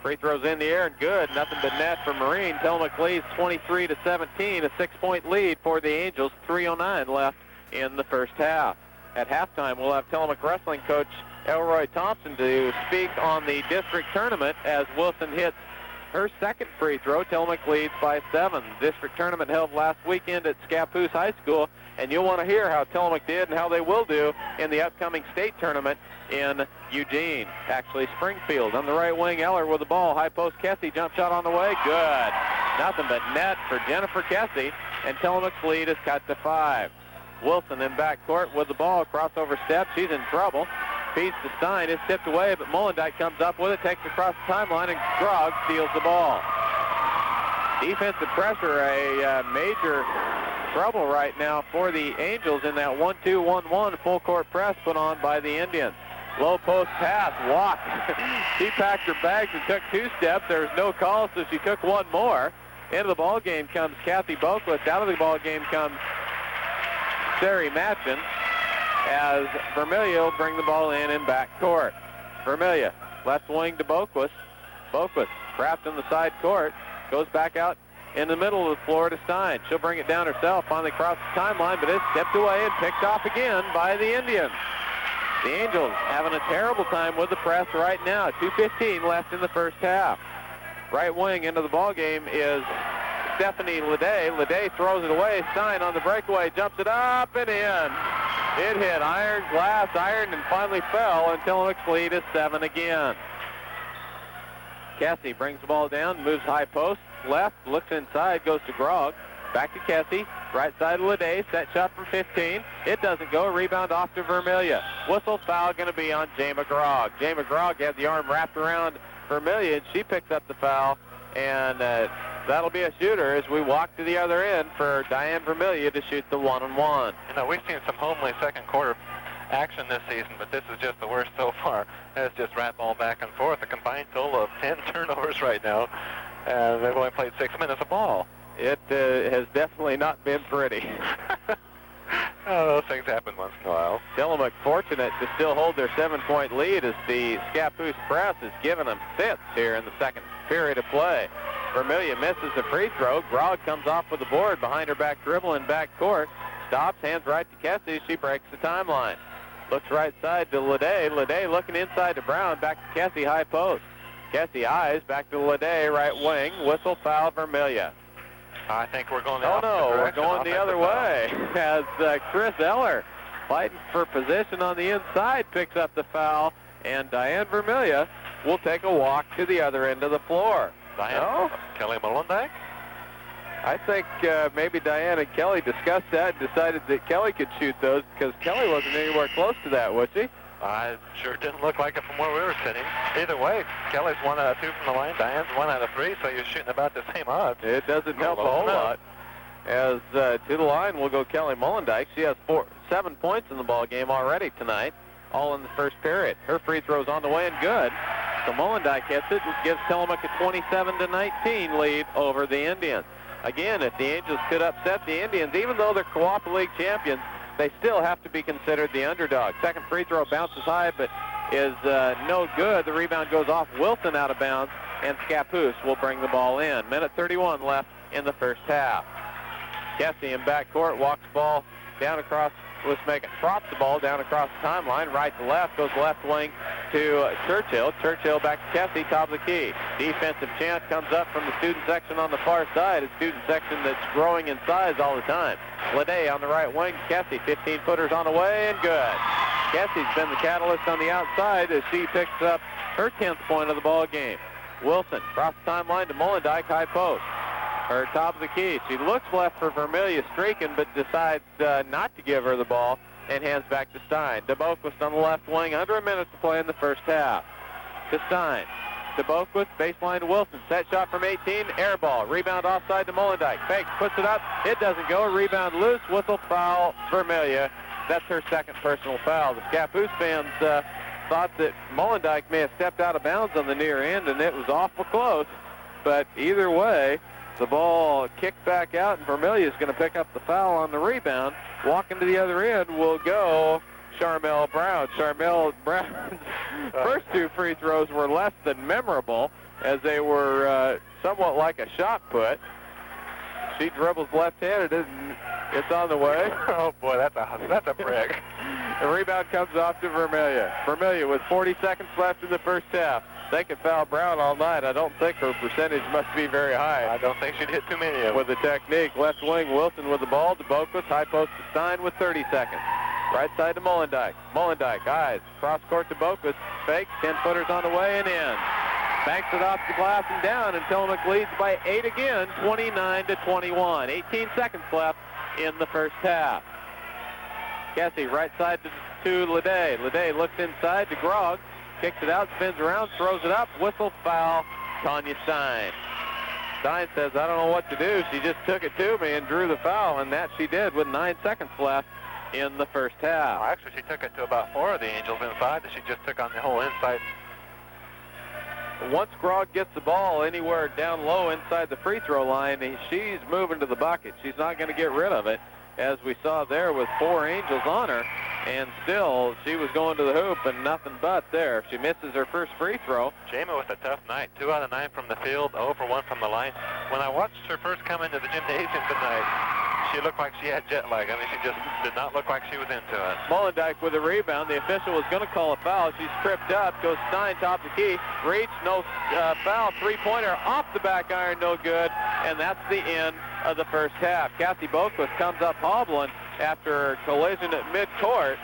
Speaker 3: Free throws in the air and good. Nothing but net for Marine. Tillamook leads 23-17, a 6-point lead for the Angels. 3:09 left in the first half. At halftime, we'll have Tillamook wrestling coach Elroy Thompson to speak on the district tournament as Wilson hits her second free throw. Tillamook leads by 7. District tournament held last weekend at Scappoose High School, and you'll want to hear how Tillamook did and how they will do in the upcoming state tournament in Eugene. Actually, Springfield on the right wing. Eller with the ball. High post. Kessie jump shot on the way. Good. Nothing but net for Jennifer Kessie, and Tillamook's lead is cut to 5. Wilson in backcourt with the ball. Crossover step. She's in trouble. Feeds to Stein. It's tipped away, but Molendyke comes up with it, takes it across the timeline, and Grog steals the ball. Defensive pressure, a major trouble right now for the Angels in that 1-2-1-1 full court press put on by the Indians. Low post pass, walk. She packed her bags and took 2 steps. There was no call, so she took 1 more. Into the ball game comes Kathy Boquist. Out of the ball game comes Sari Matchin, as Vermillion will bring the ball in backcourt. Vermillion, left wing to Boquist. Boquist, trapped in the side court, goes back out in the middle of the floor to Stein. She'll bring it down herself, finally across the timeline, but it's stepped away and picked off again by the Indians. The Angels having a terrible time with the press right now. 2:15 left in the first half. Right wing into the ball game is Stephanie Leday. Leday throws it away. Stein on the breakaway, jumps it up and in. It hit iron, glass, iron, and finally fell until Tillamook's lead is 7 again. Kessie brings the ball down, moves high post, left, looks inside, goes to Grog. Back to Kessie, right side of Leday, set shot from 15. It doesn't go, rebound off to Vermillion. Whistle foul going to be on Jay McGrog. Jay McGrog had the arm wrapped around Vermillion. She picks up the foul, and that'll be a shooter as we walk to the other end for Diane Vermillion to shoot the 1-on-1.
Speaker 6: You know, we've seen some homely second quarter action this season, but this is just the worst so far. It's just rat ball back and forth. A combined total of 10 turnovers right now, and they've only played 6 minutes of ball.
Speaker 3: It has definitely not been pretty.
Speaker 6: Oh, those things happen once in a while.
Speaker 3: Tillamook fortunate to still hold their 7-point lead as the Scappoose press has given them fits here in the second period of play. Vermillion misses the free throw. Grog comes off with the board behind her back dribble in back court. Stops, hands right to Kessie. She breaks the timeline. Looks right side to Leday. Leday looking inside to Brown. Back to Kessie, high post. Kessie eyes, back to Leday, right wing. Whistle foul Vermillion.
Speaker 6: I think we're going the
Speaker 3: opposite
Speaker 6: direction.
Speaker 3: We're going the other way as Chris Eller, fighting for position on the inside, picks up the foul, and Diane Vermillion will take a walk to the other end of the floor.
Speaker 6: Diane? Kelly Molendyke?
Speaker 3: I think maybe Diane and Kelly discussed that and decided that Kelly could shoot those because Kelly wasn't anywhere close to that, was she?
Speaker 6: I sure didn't look like it from where we were sitting. Either way, Kelly's 1 out of 2 from the line. Diane's 1 out of 3, so you're shooting about the same odds.
Speaker 3: It doesn't help a whole lot. As to the line will go Kelly Molendyke. She has 7 points in the ball game already tonight, all in the first period. Her free throw's on the way and good. So Molendyke hits it and gives Tillamook a 27-19 lead over the Indians. Again, if the Angels could upset the Indians, even though they're Co-op League champions, they still have to be considered the underdog. Second free throw bounces high, but is no good. The rebound goes off Wilson out of bounds, and Scappoose will bring the ball in. Minute 31 left in the first half. Kessie in backcourt, walks ball down across, let's make it, drops the ball down across the timeline, right to left, goes left wing to Churchill. Churchill back to Kessie, top of the key. Defensive chance comes up from the student section on the far side, a student section that's growing in size all the time. Leday on the right wing, Kessie, 15-footers on the way, and good. Kessie's been the catalyst on the outside as she picks up her 10th point of the ball game. Wilson, cross the timeline to Molendyke, high post. Her top of the key. She looks left for Vermillion streaking, but decides not to give her the ball and hands back to Stein. DeBoquist on the left wing, under a minute to play in the first half. To Stein. DeBoquist, baseline to Wilson. Set shot from 18, air ball. Rebound offside to Molendyke. Fake, puts it up. It doesn't go. Rebound loose. Whistle foul Vermillion. That's her second personal foul. The Scappoose fans thought that Molendyke may have stepped out of bounds on the near end, and it was awful close. But either way, the ball kicked back out, and Vermillion is going to pick up the foul on the rebound. Walking to the other end will go Charmel Brown. Charmel Brown's first 2 free throws were less than memorable. as they were somewhat like a shot put. She dribbles left-handed, and it's on the way.
Speaker 6: Oh boy, that's a brick.
Speaker 3: The rebound comes off to Vermelia. Vermelia with 40 seconds left in the first half. They can foul Brown all night. I don't think her percentage must be very high.
Speaker 6: I don't think she'd hit too many of them.
Speaker 3: With the technique, left wing, Wilson with the ball to Boquist. High post to Stein with 30 seconds. Right side to Mollendijk. Mollendijk, eyes. Cross court to Boquist. Fake, 10-footers on the way and in. Banks it off the glass and down, and Tillamook leads by 8 again, 29-21. 18 seconds left in the first half. Cassie, right side to Leday. Leday looks inside to Grog. Kicks it out, spins around, throws it up. Whistle, foul, Tanya Stein. Stein says, I don't know what to do. She just took it to me and drew the foul, and that she did with 9 seconds left in the first half.
Speaker 6: Well, actually, she took it to about 4 of the Angels inside that she just took on the whole inside.
Speaker 3: Once Grog gets the ball anywhere down low inside the free throw line, she's moving to the bucket. She's not going to get rid of it, as we saw there with 4 Angels on her. And still, she was going to the hoop and nothing but there. If she misses her first free throw.
Speaker 6: Jama with a tough night. 2 out of 9 from the field, 0 for 1 from the line. When I watched her first come into the gymnasium tonight, she looked like she had jet lag. I mean, she just did not look like she was into it.
Speaker 3: Mollendijk with a rebound. The official was going to call a foul. She's tripped up. Goes Stein, top the key. Reach, no foul. Three-pointer off the back iron, no good. And that's the end of the first half. Kathy Boquist comes up hobbling after a collision at midcourt.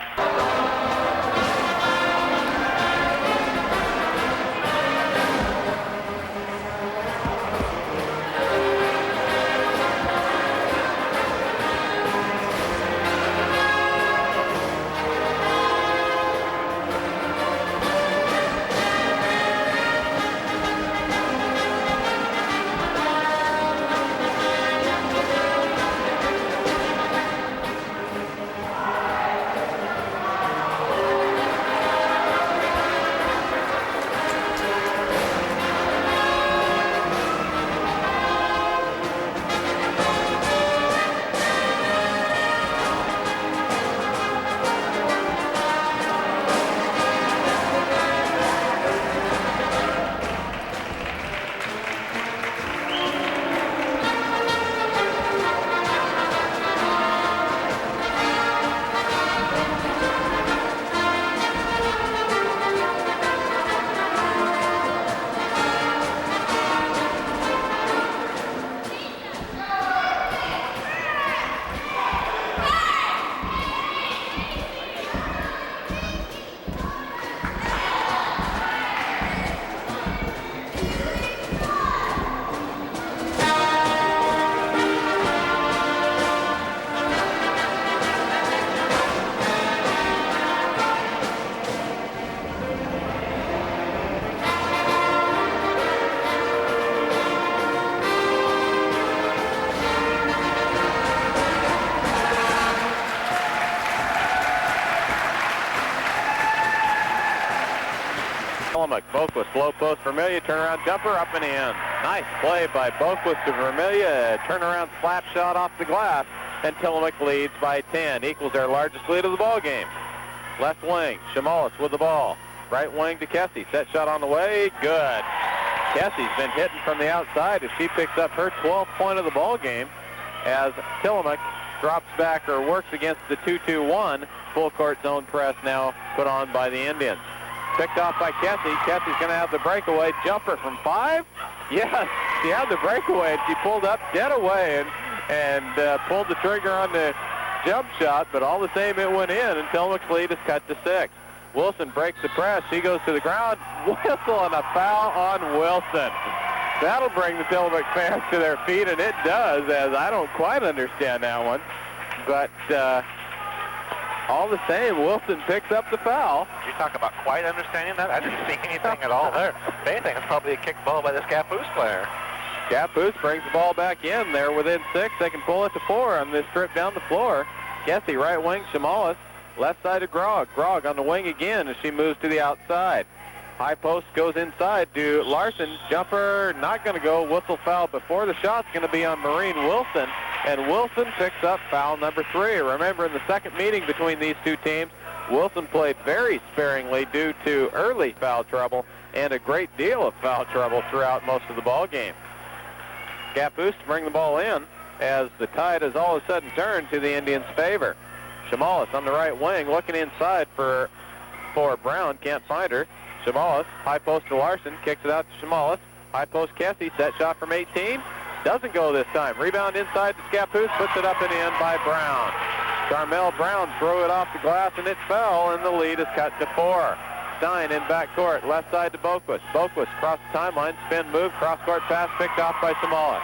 Speaker 3: Boquist, low post, Vermelia, turnaround jumper, up and in. Nice play by Boquist to Vermelia, turnaround slap shot off the glass, and Tillamook leads by 10, equals their largest lead of the ball game. Left wing, Shamalis with the ball. Right wing to Kessie, set shot on the way, good. Kessie's been hitting from the outside as she picks up her 12th point of the ball game as Tillamook drops back or works against the 2-2-1. Full court zone press now put on by the Indians. Picked off by Kessie. Kessie's going to have the breakaway jumper from 5. Yes, she had the breakaway, and she pulled up dead away and pulled the trigger on the jump shot, but all the same it went in, and Tillamook's lead is cut to 6. Wilson breaks the press. She goes to the ground. Whistle and a foul on Wilson. That'll bring the Tillamook fans to their feet, and it does, as I don't quite understand that one. But all the same, Wilson picks up the foul.
Speaker 6: You talk about quite understanding that? I didn't see anything at all there. If anything, it's probably a kick ball by this Caboose player.
Speaker 3: Caboose brings the ball back in. They're within 6. They can pull it to 4 on this trip down the floor. Kessie, right wing, Shamalis. Left side to Grog. Grog on the wing again as she moves to the outside. High post goes inside to Larson. Jumper not going to go. Whistle foul before the shot's going to be on Maureen Wilson. And Wilson picks up foul number 3. Remember, in the second meeting between these two teams, Wilson played very sparingly due to early foul trouble and a great deal of foul trouble throughout most of the ball game. Scappoose to bring the ball in as the tide has all of a sudden turned to the Indians' favor. Chamalis on the right wing looking inside for Brown, can't find her. Chamalis, high post to Larson, kicks it out to Chamalis. High post Kessie, set shot from 18. Doesn't go this time. Rebound inside to Scappoose, puts it up and in by Brown. Carmel Brown threw it off the glass and it fell, and the lead is cut to 4. Stein in backcourt, left side to Boquist. Boquist across the timeline, spin move, cross-court pass picked off by Chamalis.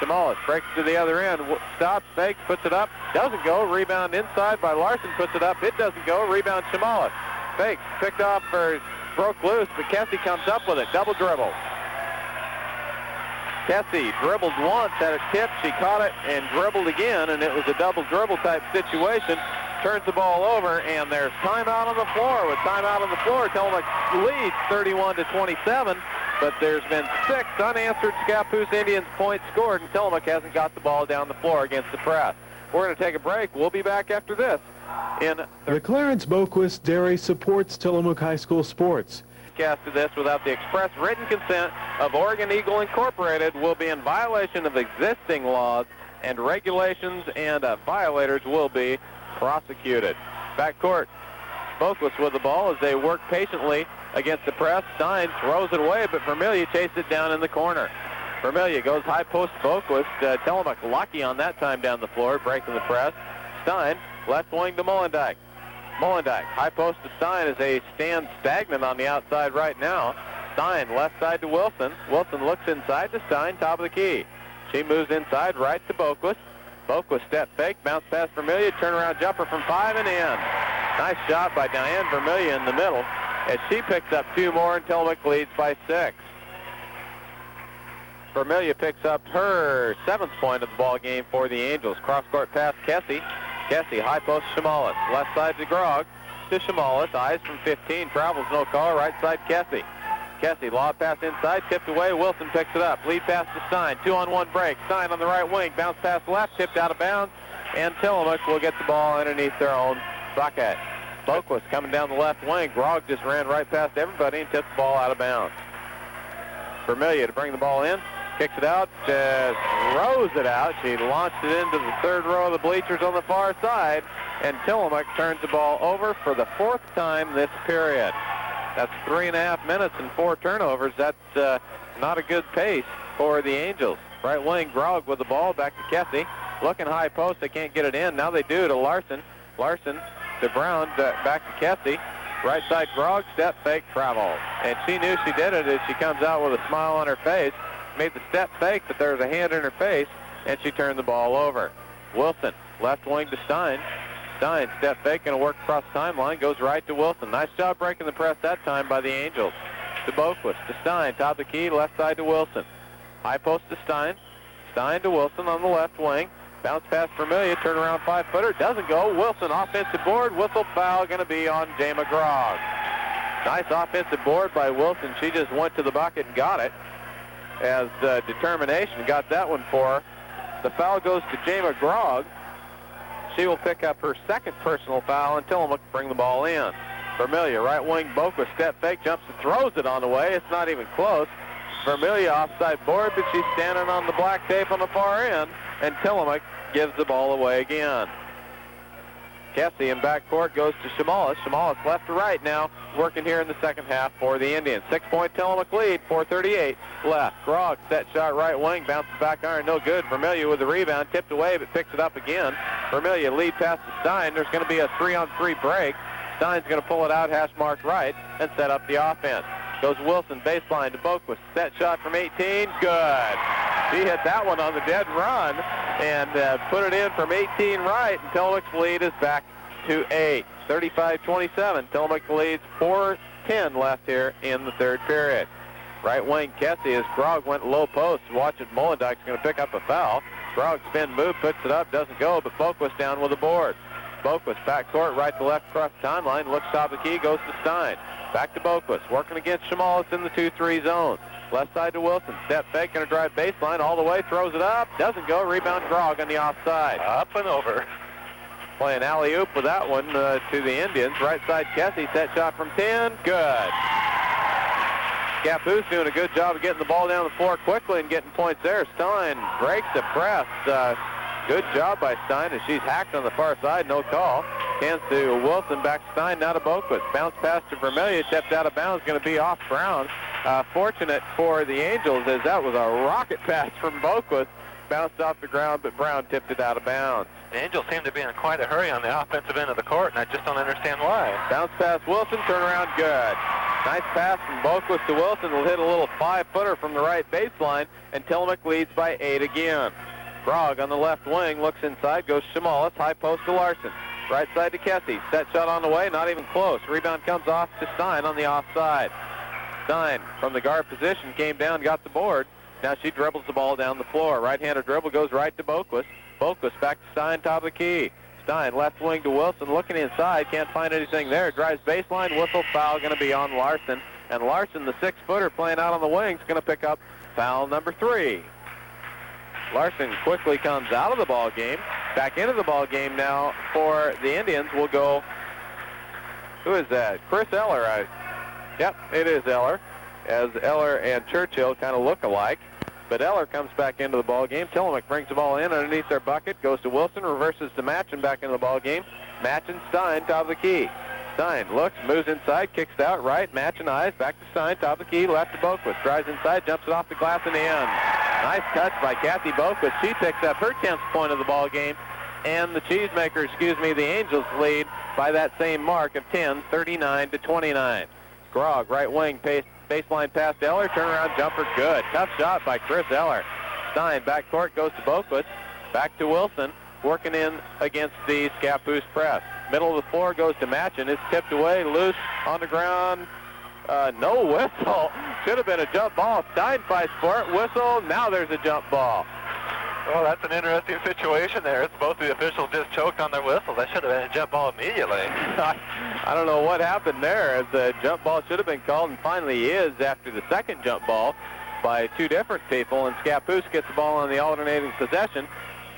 Speaker 3: Chamalis breaks to the other end, stops, fakes, puts it up, doesn't go. Rebound inside by Larson, puts it up, it doesn't go. Rebound Chamalis. Fakes, picked off or broke loose, but Kessie comes up with it. Double dribble. Kessie dribbled once, had a tip, she caught it and dribbled again, and it was a double dribble type situation. Turns the ball over, and there's timeout on the floor. With timeout on the floor, Tillamook leads 31-27, but there's been 6 unanswered Scappoose Indians points scored, and Tillamook hasn't got the ball down the floor against the press. We're going to take a break. We'll be back after this.
Speaker 4: The Clarence Boquist Dairy supports Tillamook High School sports.
Speaker 3: Broadcast of this without the express written consent of Oregon Eagle Incorporated will be in violation of existing laws and regulations, and violators will be prosecuted. Backcourt, Boquist with the ball as they work patiently against the press. Stein throws it away, but Vermillion chased it down in the corner. Vermillion goes high post Boquist. Tillamook lucky on that time down the floor, breaking the press. Stein, left wing to Molendyke. Molendyke, high post to Stein as they stand stagnant on the outside right now. Stein, left side to Wilson. Wilson looks inside to Stein, top of the key. She moves inside right to Boquist. Boquist step fake, bounce pass Vermillion, turnaround jumper from 5 and in. Nice shot by Diane Vermillion in the middle as she picks up 2 more and Tillamook leads by 6. Vermillion picks up her 7th point of the ball game for the Angels. Cross-court pass Kessie. Kessie, high post Chamalis. Left side to Grog. To Chamalis. Eyes from 15. Travels, no call. Right side Kessie. Kessie, lob pass inside. Tipped away. Wilson picks it up. Lead pass to Stein. 2-on-1 break. Stein on the right wing. Bounce pass left. Tipped out of bounds. And Tillamook will get the ball underneath their own bucket. Boquist coming down the left wing. Grog just ran right past everybody and tipped the ball out of bounds. Vermillion to bring the ball in. Kicks it out, throws it out. She launched it into the 3rd row of the bleachers on the far side, and Tillamook turns the ball over for the 4th time this period. That's 3.5 minutes and 4 turnovers. That's not a good pace for the Angels. Right wing, Grog with the ball, back to Kessie. Looking high post, they can't get it in. Now they do to Larson. Larson to Brown, back to Kessie. Right side, Grog, step fake, travel. And she knew she did it as she comes out with a smile on her face. Made the step fake, but there was a hand in her face, and she turned the ball over. Wilson, left wing to Stein. Stein, step fake, going to work across the timeline, goes right to Wilson. Nice job breaking the press that time by the Angels. To Boquist, to Stein, top of the key, left side to Wilson. High post to Stein. Stein to Wilson on the left wing. Bounce pass Vermillion, turnaround 5-footer, doesn't go. Wilson, offensive board, whistle foul going to be on Jama Grog. Nice offensive board by Wilson. She just went to the bucket and got it. As determination got that one for her. The foul goes to Jama Grog. She will pick up her 2nd personal foul and Tillamook bring the ball in. Vermillion, right wing, Boquist, step fake, jumps and throws it on the way. It's not even close. Vermillion offside board, but she's standing on the black tape on the far end, and Tillamook gives the ball away again. Kessie in backcourt goes to Chamalis. Chamalis left to right now, working here in the 2nd half for the Indians. 6-point Tillamook lead, 4:38 left. Grog, set shot right wing, bounces back iron, no good. Vermillion with the rebound, tipped away, but picks it up again. Vermillion lead pass to Stein. There's going to be a 3-on-3 break. Stein's going to pull it out, hash marked right, and set up the offense. Goes Wilson, baseline to Boquist. Set shot from 18, good. She hit that one on the dead run and put it in from 18 right, and Tillamook's lead is back to 8. 35-27. Tillamook leads 4:10 left here in the 3rd period. Right wing Kessie as Grog went low post. Watch it, Molendyke's going to pick up a foul. Grog spin move, puts it up, doesn't go, but Boquist down with the board. Boquist backcourt, right to left across the timeline, looks top of the key, goes to Stein. Back to Boquist, working against Chamalis in the 2-3 zone. Left side to Wilson, step fake, going to drive baseline all the way, throws it up, doesn't go, rebound Grog on the offside.
Speaker 6: Up and over.
Speaker 3: Playing alley-oop with that one to the Indians. Right side, Kessie, set shot from 10, good. Scappoose doing a good job of getting the ball down the floor quickly and getting points there. Stein breaks the press. Good job by Stein as she's hacked on the far side, no call. Hands to Wilson, back to Stein, now to Boquist. Bounce pass to Vermillion, tipped out of bounds, going to be off Brown. Fortunate for the Angels as that was a rocket pass from Boquist. Bounced off the ground, but Brown tipped it out of bounds.
Speaker 6: The Angels seem to be in quite a hurry on the offensive end of the court, and I just don't understand why.
Speaker 3: Bounce pass Wilson, turnaround good. Nice pass from Boquist to Wilson. Will hit a little 5-footer from the right baseline, and Tillamook leads by 8 again. Grog on the left wing, looks inside, goes Shamalis, high post to Larson. Right side to Kessie. Set shot on the way, not even close. Rebound comes off to Stein on the offside. Stein from the guard position came down, got the board. Now she dribbles the ball down the floor. Right-handed dribble goes right to Boquist. Boquist back to Stein, top of the key. Stein left wing to Wilson, looking inside, can't find anything there. Drives baseline, whistle, foul going to be on Larson. And Larson, the 6-footer playing out on the wing, is going to pick up foul number 3. Larson quickly comes out of the ball game. Back into the ball game now for the Indians will go, who is that? Chris Eller. Yep, it is Eller, as Eller and Churchill kind of look alike. But Eller comes back into the ball game. Tillamook brings the ball in underneath their bucket, goes to Wilson, reverses to Matchin back into the ball game. Matchin, Stein, top of the key. Stein looks, moves inside, kicks it out right. Matchin eyes, back to Stein, top of the key, left to Boquist. Drives inside, jumps it off the glass in the end. Nice touch by Kathy Boquist. She picks up her 10th point of the ball game. And the the Angels lead by that same mark of 10, 39-29. Grog, right wing, baseline pass to Eller, turnaround jumper, good. Tough shot by Chris Eller. Stein, backcourt, goes to Boquist, back to Wilson, working in against the Scappoose press. Middle of the floor goes to Matchin. It's tipped away, loose, on the ground. No whistle. Should have been a jump ball. Stein fights for it. Whistle, now there's a jump ball.
Speaker 6: Well, that's an interesting situation there. It's both the officials just choked on their whistles. That should have been a jump ball immediately.
Speaker 3: I don't know what happened there, as the jump ball should have been called, and finally is after the second jump ball by two different people, and Scappoose gets the ball on the alternating possession.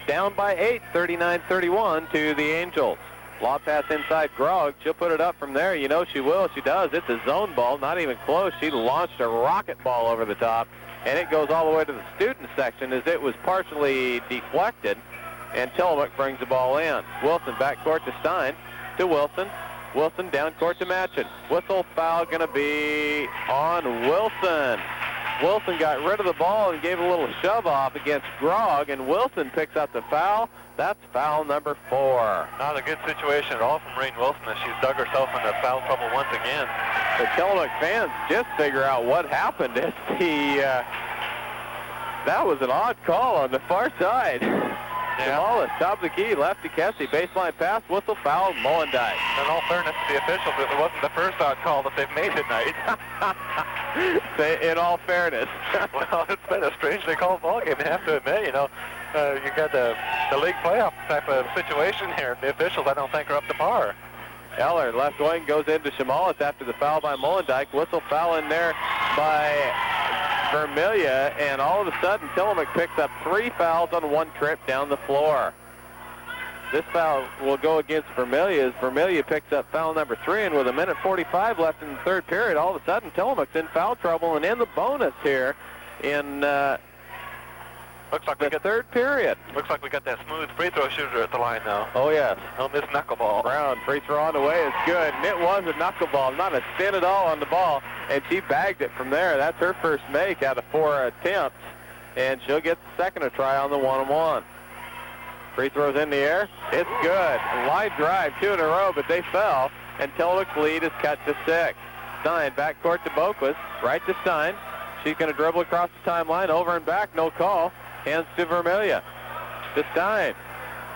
Speaker 3: Down by 8, 39-31 to the Angels. Lob pass inside Grog. She'll put it up from there. You know she will. She does. It's a zone ball, not even close. She launched a rocket ball over the top, and it goes all the way to the student section as it was partially deflected, and Tillamook brings the ball in. Wilson backcourt to Stein, to Wilson. Wilson down court to Matchin. Whistle, foul going to be on Wilson. Wilson got rid of the ball and gave a little shove off against Grog, and Wilson picks up the foul. That's foul number 4.
Speaker 6: Not a good situation at all from Rain Wilson as she's dug herself into foul trouble once again.
Speaker 3: The Tillamook fans just figure out what happened. It's that was an odd call on the far side. Wallace, top of the key, left to Kessie, baseline pass, whistle, foul, Molendyke.
Speaker 6: In all fairness to the officials, it wasn't the first odd call that they've made tonight.
Speaker 3: In all fairness.
Speaker 6: Well, it's been a strangely called ball game, I have to admit. You know, you got the league playoff type of situation here. The officials, I don't think, are up to par.
Speaker 3: Eller, left wing, goes into Shamalis after the foul by Molendyke. Whistle, foul in there by Vermillion, and all of a sudden Tillamook picks up 3 fouls on one trip down the floor. This foul will go against Vermillion as Vermillion picks up foul number 3, and with 1:45 left in the third period, all of a sudden Tillamook's in foul trouble and in the bonus here in
Speaker 6: looks like
Speaker 3: the third period.
Speaker 6: Looks like we got that smooth free throw shooter at the line now.
Speaker 3: Oh yes.
Speaker 6: No missed knuckleball.
Speaker 3: Brown, free throw on the way is good, and it was a knuckleball, not a stint at all on the ball, and she bagged it from there. That's her first make out of 4 attempts, and she'll get the second try on the one-on-one. Free throws in the air. It's good. A line drive, 2 in a row, but they fell, and Tillamook's lead is cut to 6. Stein, backcourt to Boquist, right to Stein. She's going to dribble across the timeline, over and back, no call. Hands to Vermillion. To Stein.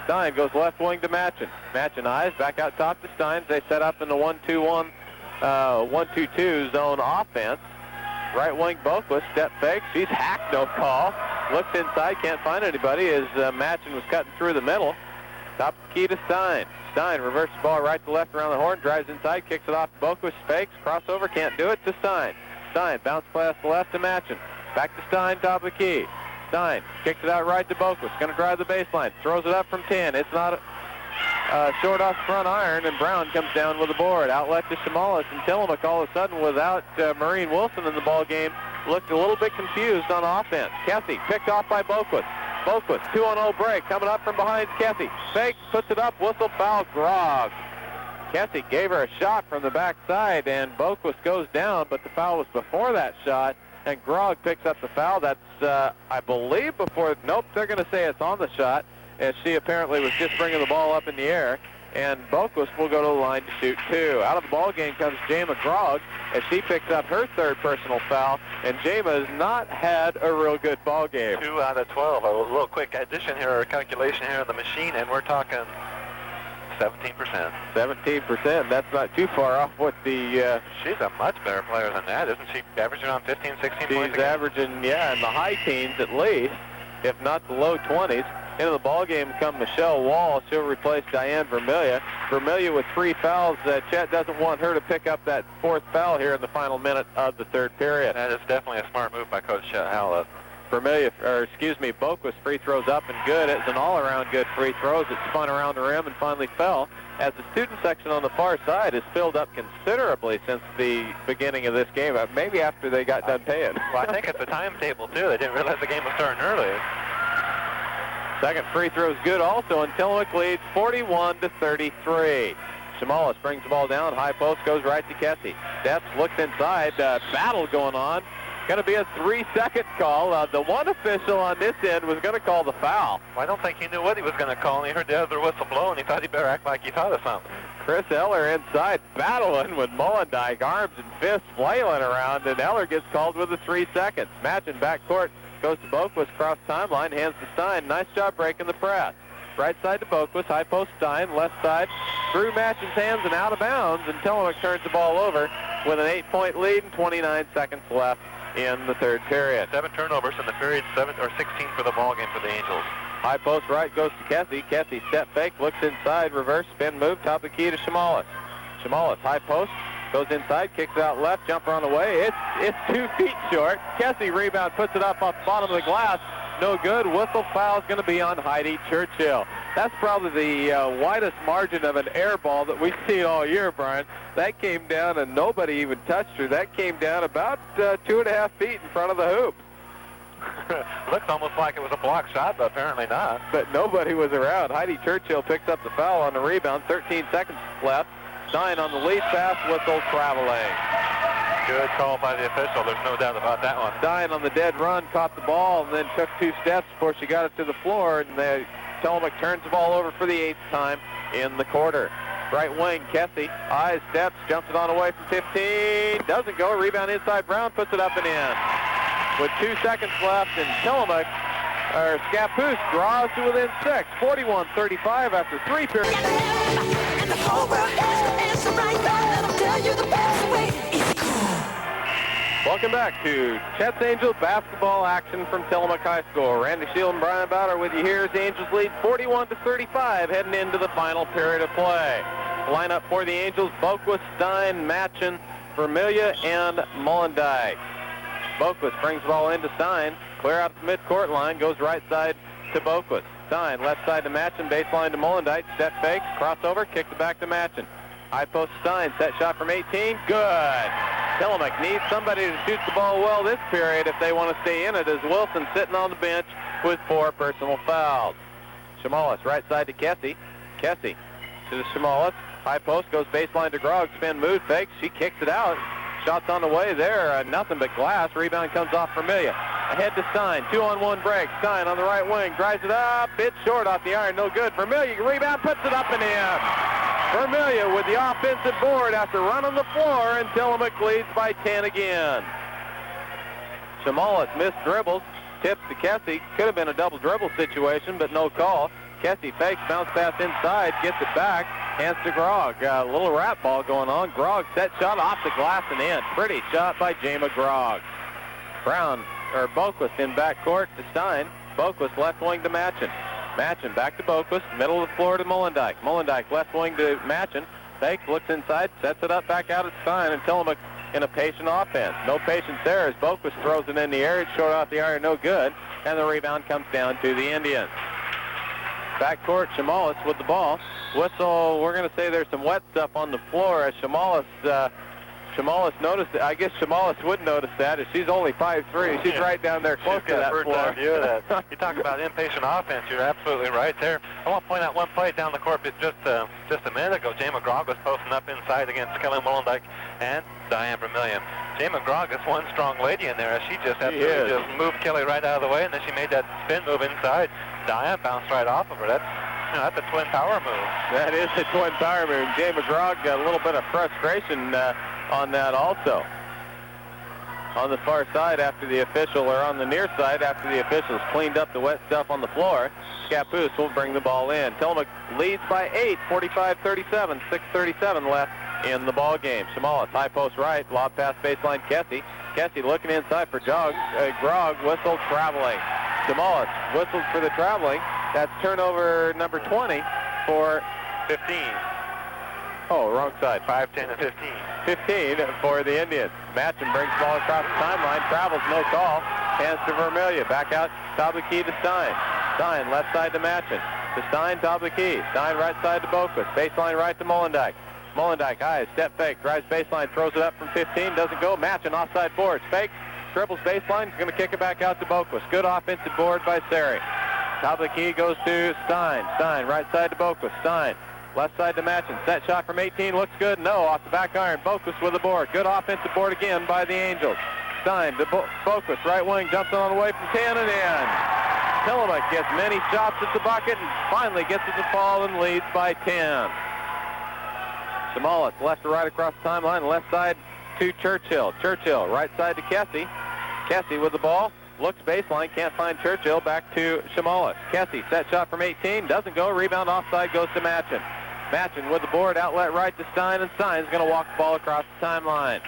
Speaker 3: Stein goes left wing to Matchin. Matchin eyes, back out top to Stein. They set up in the 1-2-1, 1-2-2 zone offense. Right wing Boquist, step fake. She's hacked, no call. Looks inside, can't find anybody as Matchin was cutting through the middle. Top key to Stein. Stein reverses the ball right to left around the horn, drives inside, kicks it off to Boquist, fakes, crossover, can't do it, to Stein. Stein, bounce pass to left to Matchin. Back to Stein, top of the key. Stein kicks it out right to Boquist, going to drive the baseline, throws it up from 10. It's not short off front iron, and Brown comes down with the board. Outlet to Shamalis, and Tillamook all of a sudden without Maureen Wilson in the ball game looked a little bit confused on offense. Kessie picked off by Boquist. Boquist, 2-0 break, coming up from behind Kessie. Fake, puts it up, whistle, foul, Grog. Kessie gave her a shot from the backside, and Boquist goes down, but the foul was before that shot, and Grog picks up the foul. That's, I believe, before, nope, they're going to say it's on the shot, as she apparently was just bringing the ball up in the air, and Boquist will go to the line to shoot 2. Out of the ball game comes Jama Grog as she picks up her third personal foul, and Jama has not had a real good ball game.
Speaker 6: 2 out of 12. A little quick addition here, or calculation here on the machine, and we're talking 17%.
Speaker 3: 17%. That's not too far off what the...
Speaker 6: she's a much better player than that, isn't she? Averaging around 15, 16 points.
Speaker 3: She's averaging, yeah, in the high teens at least, if not the low 20s. Into the ball game come Michelle Wall. She'll replace Diane Vermillion. Vermillion with 3 fouls. Chet doesn't want her to pick up that 4th foul here in the final minute of the 3rd period.
Speaker 6: That is definitely a smart move by Coach Chet Howlett.
Speaker 3: Boquist free throws up and good. It's an all-around good free throws. It spun around the rim and finally fell, as the student section on the far side has filled up considerably since the beginning of this game, maybe after they got done paying.
Speaker 6: Well, I think it's the timetable, too. They didn't realize the game was starting early.
Speaker 3: Second free throw is good also, and Tillamook leads 41-33. Shamalis brings the ball down. High post goes right to Kessie. Steps, looks inside. Battle going on. Going to be a 3-second call. The one official on this end was going to call the foul.
Speaker 6: Well, I don't think he knew what he was going to call, and he heard the other whistle blow, and he thought he better act like he thought of something.
Speaker 3: Chris Eller inside, battling with Molendyke, arms and fists flailing around, and Eller gets called with the 3 seconds. Matching backcourt goes to Boquist, cross timeline, hands to Stein. Nice job breaking the press. Right side to Boquist, high post Stein, left side through Match's hands and out of bounds, and Tillamook turns the ball over with an 8-point lead and 29 seconds left in the 3rd period.
Speaker 6: 7 turnovers in the period, 16 for the ball game for the Angels.
Speaker 3: High post right goes to Kessie. Kessie step fake, looks inside, reverse spin move, top of the key to Shamalis. Shamalis, high post, goes inside, kicks out left, jumper on the way. It's 2 feet short. Kessie rebound, puts it up off the bottom of the glass. No good. Whistle foul is going to be on Heidi Churchill. That's probably the widest margin of an air ball that we've seen all year, Brian. That came down and nobody even touched her. That came down about 2.5 feet in front of the hoop.
Speaker 6: Looks almost like it was a block shot, but apparently not.
Speaker 3: But nobody was around. Heidi Churchill picks up the foul on the rebound. 13 seconds left. Stein on the lead pass, whistle traveling.
Speaker 6: Good call by the official. There's no doubt about that one.
Speaker 3: Stein on the dead run, caught the ball, and then took 2 steps before she got it to the floor, and Tillamook turns the ball over for the 8th time in the quarter. Right wing, Kessie, eyes, steps, jumps it on away from 15, doesn't go, rebound inside, Brown puts it up and in. With 2 seconds left, and Tillamook, or Scappoose, draws to within 6, 41-35 after 3 periods.
Speaker 5: And the whole world has to answer right now, and I'll tell you the best way is cool.
Speaker 3: Welcome back to Chet's Angels basketball action from Tillamook High School. Randy Shield and Brian Bowder with you here as the Angels lead 41-35 heading into the final period of play. The lineup for the Angels, Boquist, Stein, Matchin, Vermillion, and Molendyke. Boquist brings the ball into Stein, clear out the midcourt line, goes right side to Boquist. Stein, left side to Matchin, baseline to Molendyke, step fake, crossover, kicks it back to Matchin. High post Stein, set shot from 18, good. Tillamook needs somebody to shoot the ball well this period if they want to stay in it, as Wilson sitting on the bench with 4 personal fouls. Shamalis, right side to Kessie. Kessie to the Shamalis. High post goes baseline to Grog, spin move, fake, she kicks it out. Shots on the way there, nothing but glass. Rebound comes off Vermillion. Ahead to Stein, 2-on-1 break. Stein on the right wing, drives it up, it's short off the iron, no good. Vermillion rebound, puts it up and in. Vermillion with the offensive board after running the floor, and Tillamook leads by 10 again. Shamalis missed dribbles, tips to Kessie. Could have been a double dribble situation, but no call. Kessie fakes, bounce pass inside, gets it back, hands to Grog. A little rat ball going on. Grog set shot off the glass and in. Pretty shot by Jama Grog. Boquist in backcourt to Stein. Boquist left wing to Matchin. Matchin back to Boquist, middle of the floor to Molendyke. Molendyke left wing to Matchin. Fakes, looks inside, sets it up back out at Stein, and Tillamook in a patient offense. No patience there as Boquist throws it in the air. It's short off the iron, no good. And the rebound comes down to the Indians. Backcourt, Chamalis with the ball. Whistle, we're going to say there's some wet stuff on the floor as Chamalis noticed it. I guess Chamalis would notice that as she's only 5'3". She's right down there close to that floor.
Speaker 6: She's got a bird's eye view of that. You talk about impatient offense. You're absolutely right there. I want to point out one play down the court just a minute ago. Jay McGraw was posting up inside against Kelly Molendyke and Diane Vermillion. Jay McGraw is one strong lady in there as she just absolutely just moved Kelly right out of the way, and then she made that spin move inside. Diane bounced right off of her. That's a twin power move.
Speaker 3: That is a twin power move. Jay McGraw got a little bit of frustration on that also. On the far side after the official, or on the near side after the officials cleaned up the wet stuff on the floor, Scappoose will bring the ball in. Tillamook leads by 8, 45-37, 6:37 left in the ball game. Chamalis, high post right, lob pass baseline, Kessie. Kessie looking inside for Grog, whistle traveling. Chamalis whistles for the traveling. That's turnover number 20 for
Speaker 6: 15.
Speaker 3: Oh, wrong side.
Speaker 6: 5, 10, and 15.
Speaker 3: 15 for the Indians. Matchin brings the ball across the timeline, travels, no call. Hands to Vermillion. Back out, top of the key to Stein. Stein, left side to Matchin. To Stein, top of the key. Stein, right side to Boquist. Baseline right to Molendyke. Molendyke, high, step fake, drives baseline, throws it up from 15, doesn't go. Matchin, offside boards, fakes, dribbles baseline, is going to kick it back out to Boquist. Good offensive board by Sari. Top of the key goes to Stein. Stein, right side to Boquist. Stein, left side to Matchin. Set shot from 18, looks good. No, off the back iron. Boquist with the board. Good offensive board again by the Angels. Stein to Boquist, right wing, jumps on the way from 10 and in. Tillamook gets many shots at the bucket and finally gets it to fall and leads by 10. Chamalis, left to right across the timeline, left side to Churchill. Churchill, right side to Kessie. Kessie with the ball. Looks baseline, can't find Churchill, back to Chamalis. Kessie, set shot from 18, doesn't go, rebound offside goes to Matchin. Matchin with the board, outlet right to Stein, and Stein's going to walk the ball across the timeline.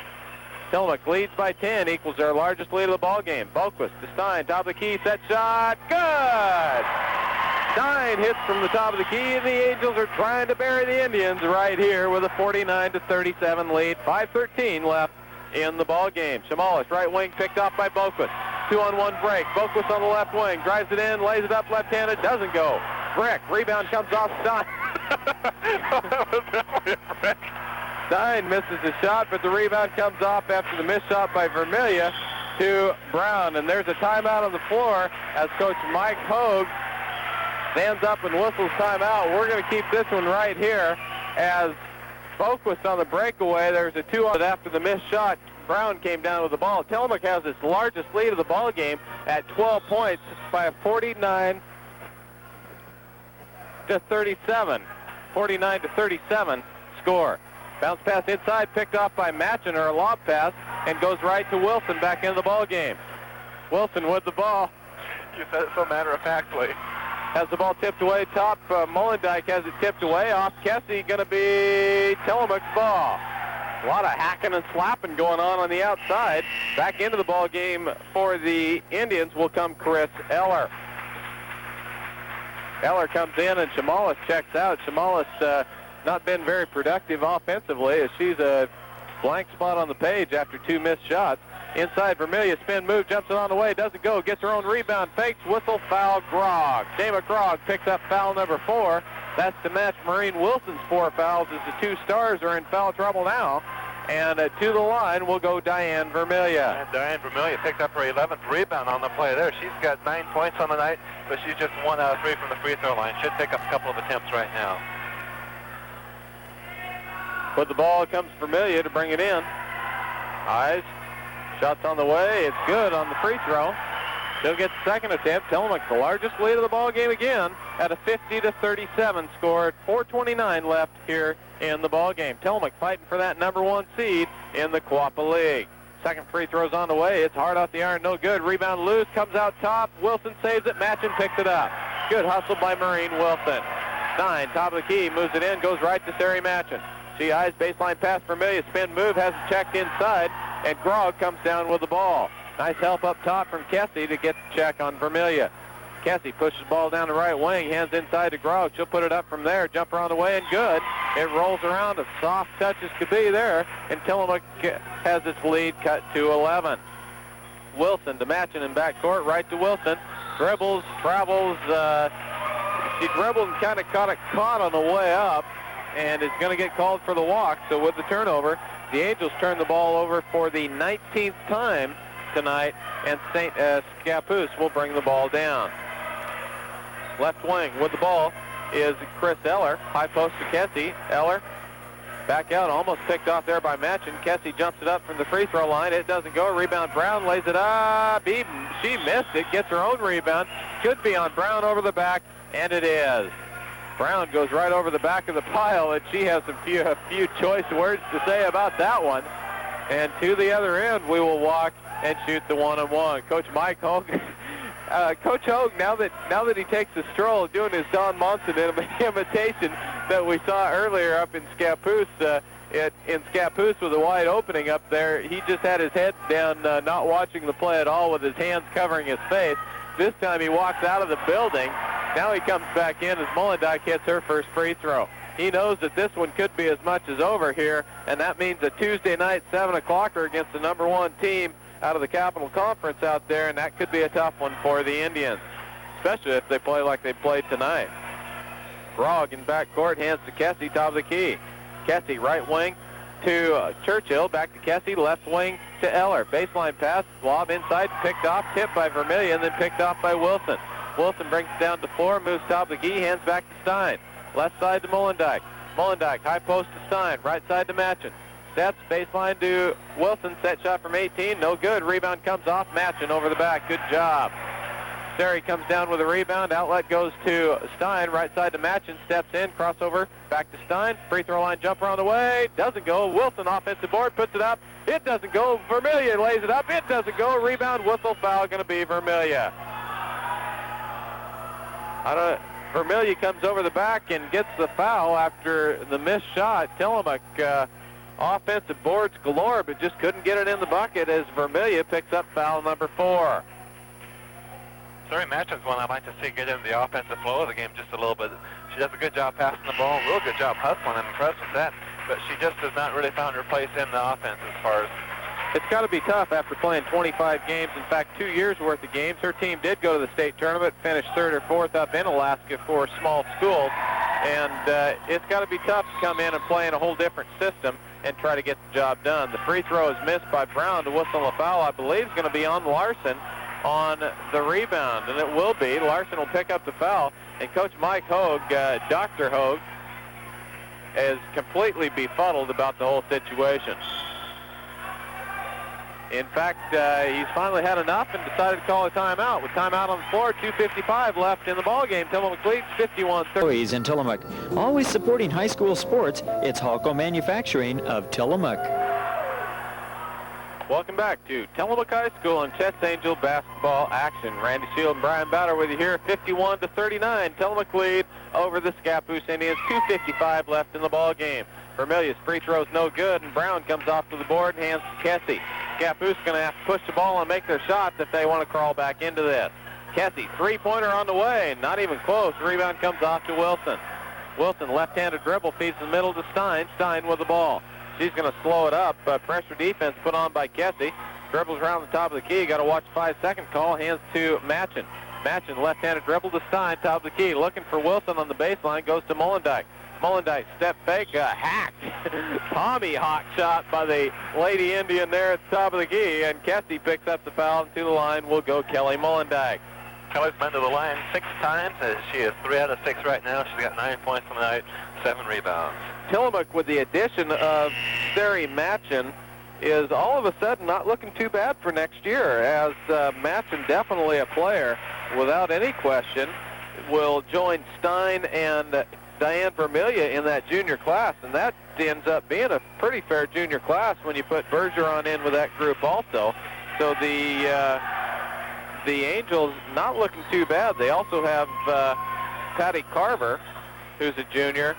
Speaker 3: Tillamook leads by 10, equals their largest lead of the ball game. Boquist to Stein, top of the key, set shot, good! Stein hits from the top of the key, and the Angels are trying to bury the Indians right here with a 49-37 lead. 5:13 left in the ball game. Chamalis, right wing, picked off by Boquist. 2-on-1 break. Boquist on the left wing, drives it in, lays it up left-handed, doesn't go. Brick, rebound comes off Stein.
Speaker 6: That was definitely a brick.
Speaker 3: Stein misses the shot, but the rebound comes off after the missed shot by Vermillion to Brown. And there's a timeout on the floor as Coach Mike Hogue stands up and whistles timeout. We're going to keep this one right here as Boquist on the breakaway. There's a 2-on after the missed shot. Brown came down with the ball. Tillamook has its largest lead of the ball game at 12 points by a 49-37. 49-37 score. Bounce pass inside, picked off by Matchin, or a lob pass, and goes right to Wilson back into the ball game. Wilson with the ball.
Speaker 6: You said it so matter-of-factly.
Speaker 3: Has the ball tipped away top. Molendyke has it tipped away. Off Kessie, going to be Tillamook's ball. A lot of hacking and slapping going on the outside. Back into the ball game for the Indians will come Chris Eller. Eller comes in and Chamalis checks out. Chamalis not been very productive offensively as she's a blank spot on the page after 2 missed shots. Inside, Vermillion, spin move, jumps it on the way, doesn't go, gets her own rebound, fakes, whistle, foul, Grog. Jay McGraw picks up foul number 4. That's to match Maureen Wilson's 4 fouls as the 2 stars are in foul trouble now. And to the line will go Diane Vermillion.
Speaker 6: And Diane Vermillion picked up her 11th rebound on the play there. She's got 9 points on the night, but she's just 1 out of 3 from the free throw line. Should pick up a couple of attempts right now.
Speaker 3: With the ball comes Vermillion to bring it in. Eyes. Shots on the way. It's good on the free throw. She'll get the second attempt. Tillamook, the largest lead of the ball game again, at a 50-37 score. 4:29 left here in the ball game. Tillamook fighting for that number 1 seed in the Quappa League. Second free throw's on the way. It's hard off the iron, no good. Rebound loose, comes out top. Wilson saves it. Matchin picks it up. Good hustle by Maureen Wilson. Stein, top of the key, moves it in, goes right to Sari Matchin. She eyes baseline pass Vermillion. Spin move, has it checked inside, and Grog comes down with the ball. Nice help up top from Kessie to get the check on Vermillion. Kessie pushes the ball down the right wing, hands inside to Grog. She'll put it up from there, jumper on the way, and good. It rolls around, a soft touch as could be there, and Tillamook has its lead cut to 11. Wilson to Matchin in backcourt, right to Wilson. Dribbles, travels. She dribbled and kind of got it caught on the way up and is going to get called for the walk. So with the turnover, the Angels turn the ball over for the 19th time tonight, and St. Scappoose will bring the ball down. Left wing with the ball is Chris Eller. High post to Kessie. Eller back out, almost picked off there by Matchin. Kessie jumps it up from the free throw line. It doesn't go. Rebound Brown lays it up. She missed it. Gets her own rebound. Should be on Brown over the back, and it is. Brown goes right over the back of the pile, and she has a few choice words to say about that one. And to the other end, we will walk and shoot the one-on-one. Coach Mike Hogue, Coach Hogue, now that he takes a stroll, doing his Don Monson imitation that we saw earlier up in Scappoose, in Scappoose with a wide opening up there, he just had his head down, not watching the play at all, with his hands covering his face. This time he walks out of the building. Now he comes back in as Molendyke hits her first free throw. He knows that this one could be as much as over here, and that means a Tuesday night 7 o'clocker against the number 1 team out of the Capital Conference out there, and that could be a tough one for the Indians, especially if they play like they played tonight. Grog in backcourt, hands to Kessie, top of the key. Kessie, right wing to Churchill, back to Kessie, left wing to Eller. Baseline pass, lob inside, picked off, tipped by Vermillion, then picked off by Wilson. Wilson brings it down to 4, moves top of the key, hands back to Stein. Left side to Molendyke. Molendyke, high post to Stein, right side to Matchin. Steps, baseline to Wilson, set shot from 18, no good. Rebound comes off, Matchin over the back, good job. Sari comes down with a rebound, outlet goes to Stein, right side to Matchin, steps in, crossover, back to Stein, free throw line jumper on the way, doesn't go. Wilson offensive board, puts it up, it doesn't go. Vermillion lays it up, it doesn't go. Rebound, whistle, foul, going to be Vermillion. Vermillion comes over the back and gets the foul after the missed shot. Tillamook offensive boards galore, but just couldn't get it in the bucket as Vermillion picks up foul number 4.
Speaker 6: Sari Matchin's one I'd like to see get into the offensive flow of the game just a little bit. She does a good job passing the ball, real good job hustling. I'm impressed with that, but she just has not really found her place in the offense as far as.
Speaker 3: It's got to be tough after playing 25 games. In fact, 2 years worth of games. Her team did go to the state tournament, finished 3rd or 4th up in Alaska for small schools. And it's got to be tough to come in and play in a whole different system and try to get the job done. The free throw is missed by Brown to whistle a foul. I believe is going to be on Larson on the rebound, and it will be. Larson will pick up the foul. And Coach Mike Hogue, Dr. Hogue, is completely befuddled about the whole situation. In fact, he's finally had enough and decided to call a timeout. With timeout on the floor, 2:55 left in the ballgame. Tillamook leads 51-30.
Speaker 7: In Tillamook, always supporting high school sports, it's Halco Manufacturing of Tillamook.
Speaker 3: Welcome back to Tillamook High School and Chet's Angel basketball action. Randy Shield and Brian Batter with you here, 51-39. Tillamook lead over the Scappoose Indians. 2:55 left in the ballgame. Vermillion's free throw's no good, and Brown comes off to the board and hands to Kessie. Scappoose going to have to push the ball and make their shots if they want to crawl back into this. Kessie, three-pointer on the way, not even close. Rebound comes off to Wilson. Wilson, left-handed dribble, feeds the middle to Stein. Stein with the ball. She's going to slow it up. Pressure defense put on by Kessie. Dribbles around the top of the key. Got to watch 5-second call. Hands to Matchin. Matchin, left-handed dribble to Stein, top of the key. Looking for Wilson on the baseline. Goes to Molendyke. Molendyke, step fake, hacked. Tommy hawk shot by the Lady Indian there at the top of the key. And Kessie picks up the foul, and to the line will go Kelly Molendyke.
Speaker 6: Kelly's been to the line 6 times. She is 3 out of 6 right now. She's got 9 points on the night, 7 rebounds.
Speaker 3: Tillamook, with the addition of Sari Matchin, is all of a sudden not looking too bad for next year, as Matchin, definitely a player, without any question, will join Stein and Diane Vermillion in that junior class, and that ends up being a pretty fair junior class when you put Bergeron in with that group also. So the Angels not looking too bad. They also have Patty Carver, who's a junior,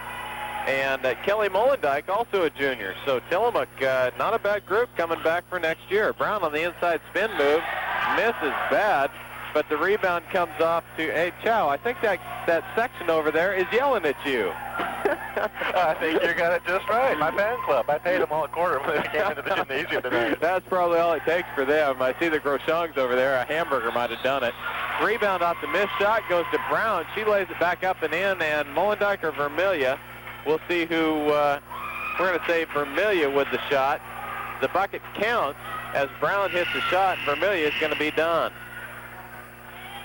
Speaker 3: and Kelly Molendyke, also a junior. So Tillamook, not a bad group coming back for next year. Brown on the inside spin move, misses bad, but the rebound comes off to, hey, Chow, I think that section over there is yelling at you.
Speaker 6: I think you got it just right. My fan club. I paid them all a quarter when they came into the gymnasium tonight.
Speaker 3: That's probably all it takes for them. I see the Groshongs over there. A hamburger might have done it. Rebound off the missed shot goes to Brown. She lays it back up and in, and Molendyke or Vermillion. We'll see who, we're going to say Vermillion with the shot. The bucket counts as Brown hits the shot, and Vermillion is going to be done.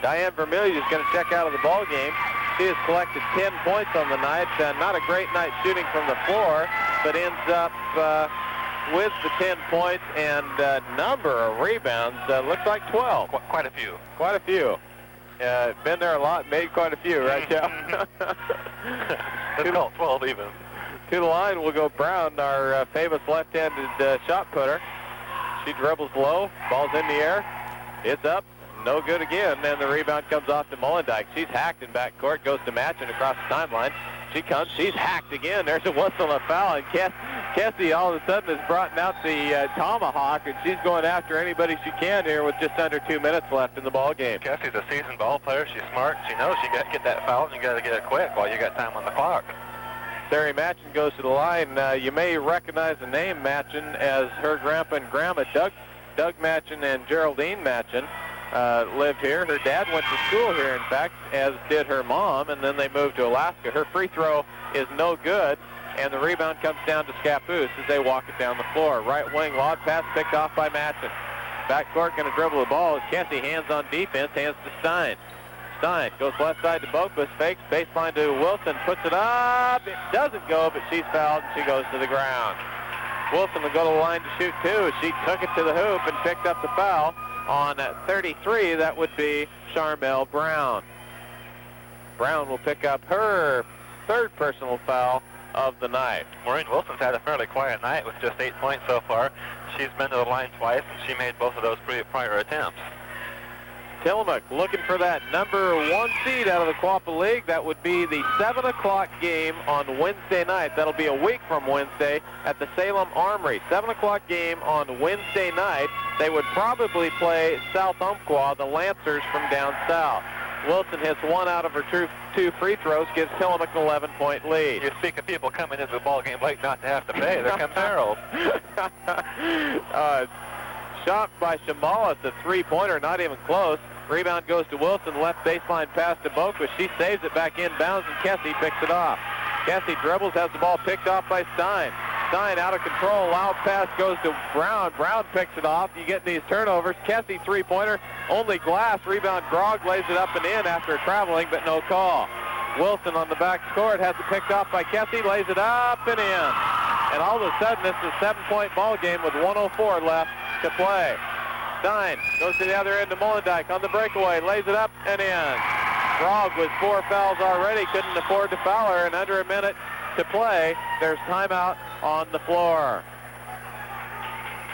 Speaker 3: Diane Vermillion is going to check out of the ball game. She has collected 10 points on the night. Not a great night shooting from the floor, but ends up with the 10 points and number of rebounds. Looks like 12.
Speaker 6: Quite a few.
Speaker 3: Quite a few. Been there a lot, made quite a few, right, Joe?
Speaker 6: Let's call it 12 even.
Speaker 3: To the line will go Brown, our famous left-handed shot putter. She dribbles low, ball's in the air, it's up, no good again, and the rebound comes off to Molendyke. She's hacked in backcourt, goes to Matchin across the timeline. She comes, she's hacked again. There's a whistle, a foul, and Cassie all of a sudden has brought out the tomahawk, and she's going after anybody she can here with just under 2 minutes left in the ball game.
Speaker 6: Cassie's a seasoned ball player. She's smart. She knows you got to get that foul, and you got to get it quick while you got time on the clock.
Speaker 3: Terry Matchin goes to the line. You may recognize the name Matchin as her grandpa and grandma, Doug Matchin and Geraldine Matchin. Lived here. Her dad went to school here, in fact, as did her mom, and then they moved to Alaska. Her free throw is no good, and the rebound comes down to Scappoose as they walk it down the floor. Right wing, lob pass picked off by Matchin. Backcourt going to dribble the ball as Cassie hands on defense, hands to Stein. Stein goes left side to Boquist, fakes, baseline to Wilson, puts it up. It doesn't go, but she's fouled, and she goes to the ground. Wilson will go to the line to shoot two. She took it to the hoop and picked up the foul. On 33, that would be Charmel Brown. Brown will pick up her third personal foul of the night.
Speaker 6: Maureen Wilson's had a fairly quiet night with just 8 points so far. She's been to the line twice, and she made both of those prior attempts.
Speaker 3: Tillamook looking for that number 1 seed out of the Quappa League. That would be the 7 o'clock game on Wednesday night. That'll be a week from Wednesday at the Salem Armory. 7 o'clock game on Wednesday night. They would probably play South Umpqua, the Lancers from down south. Wilson hits 1 out of her 2 free throws, gives Tillamook an 11-point lead.
Speaker 6: You speak of people coming into the ball game late not to have to pay. There comes Harold.
Speaker 3: Shot by Shamalis, a three-pointer, not even close. Rebound goes to Wilson, left baseline pass to Boquist. She saves it back inbounds, and Kessie picks it off. Kessie dribbles, has the ball picked off by Stein. Stein out of control, loud pass goes to Brown. Brown picks it off. You get these turnovers. Kessie three-pointer, only glass. Rebound, Grog lays it up and in after traveling, but no call. Wilson on the back court has it picked off by Kessie, lays it up and in. And all of a sudden, this is a 7-point ball game with 1:04 left to play. Stein goes to the other end to Molendyke on the breakaway, lays it up and in. Grog with 4 fouls already, couldn't afford to foul her, and under a minute to play, there's timeout on the floor.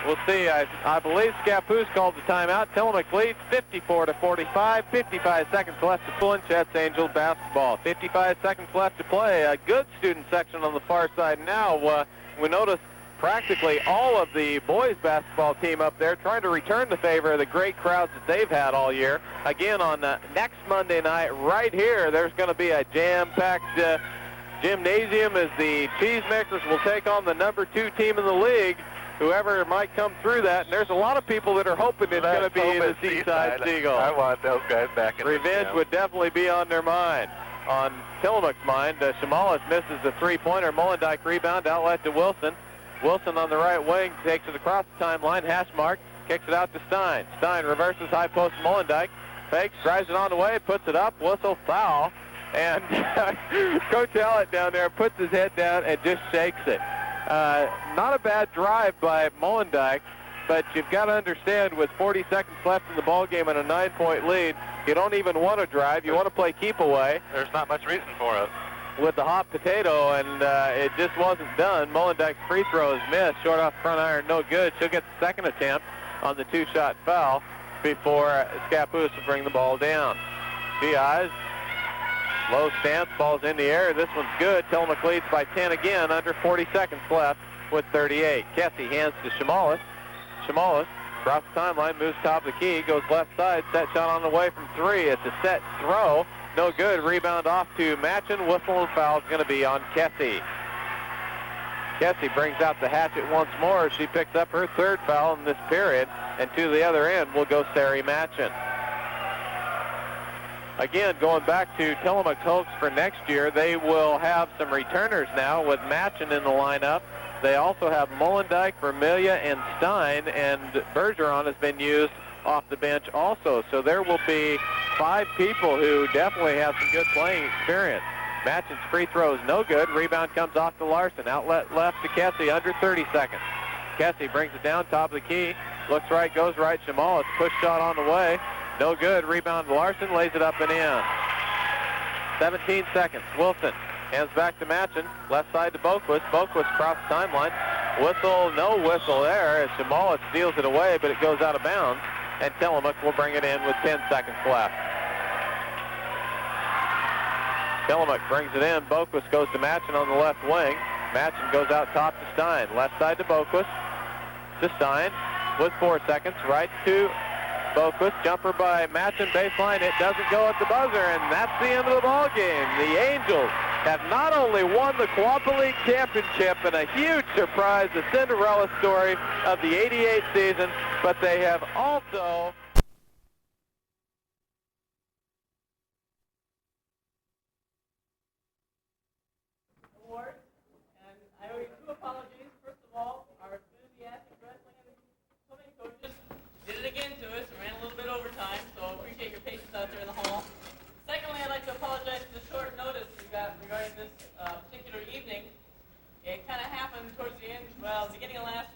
Speaker 3: We'll see. I believe Scappoose called the timeout. Tillamook leads 54-45. 55 seconds left to pull in Chet's Angel basketball. 55 seconds left to play. A good student section on the far side now. We notice practically all of the boys basketball team up there trying to return the favor of the great crowds that they've had all year. Again, on next Monday night, right here, there's going to be a jam-packed gymnasium as the Cheesemakers will take on the number 2 team in the league, whoever might come through that. And there's a lot of people that are hoping it's going to be the Seaside Seagulls.
Speaker 6: I want those guys back in
Speaker 3: Revenge would definitely be on their mind. On Tillamook's mind, Shamalis misses the three-pointer. Molendyke rebound, outlet to Wilson. Wilson on the right wing takes it across the timeline, hash mark, kicks it out to Stein. Stein reverses high post Molendyke, fakes, drives it on the way, puts it up, whistle, foul. And Coach Allett down there puts his head down and just shakes it. Not a bad drive by Molendyke, but you've got to understand with 40 seconds left in the ball game and a 9-point lead, you don't even want to drive. You want to play keep away.
Speaker 6: There's not much reason for it.
Speaker 3: With the hot potato, and it just wasn't done. Molendyke's free throw is missed. Short off front iron, no good. She'll get the second attempt on the 2-shot foul before Scappoose will bring the ball down. Diaz, low stance, ball's in the air. This one's good. Tillamook leads by 10 again, under 40 seconds left with 38. Kessie hands to Shamalis. Shamalis across the timeline, moves top of the key, goes left side, set shot on the way from 3. It's a set throw. No good. Rebound off to Matchin. Whistle and foul is going to be on Kessie. Kessie brings out the hatchet once more. She picks up her third foul in this period. And to the other end will go Sari Matchin. again, going back to Tillamook's hopes for next year, they will have some returners now with Matchin in the lineup. They also have Mullendijk, Vermillia, and Stein, and Bergeron has been used off the bench also. So there will be 5 people who definitely have some good playing experience. Matchin's free throw is no good. Rebound comes off to Larson. Outlet left to Kessie, under 30 seconds. Kessie brings it down, top of the key. Looks right, goes right. Jamal, it's a push shot on the way. No good. Rebound Larson, lays it up and in. 17 seconds. Wilson hands back to Matchin. Left side to Boquist. Boquist across the timeline. Whistle, no whistle there as Jamal steals it away, but it goes out of bounds. And Tillamook will bring it in with 10 seconds left. Tillamook brings it in. Boquist goes to Matchin on the left wing. Matchin goes out top to Stein. Left side to Boquist. To Stein with 4 seconds. Right to Boquist. Jumper by Matchin, baseline. It doesn't go at the buzzer, and that's the end of the ball game. The Angels have not only won the Quad League Championship and a huge surprise, the Cinderella story of the '88 season, but they have also
Speaker 8: award, and I owe you 2 apologies. First of all, our enthusiastic wrestling and swimming coaches did it again to us. We ran a little bit over time, so appreciate your patience out there in the hall. Secondly, I'd like to apologize for the short notice we got regarding this particular evening. It kind of happened towards the end, well, beginning of last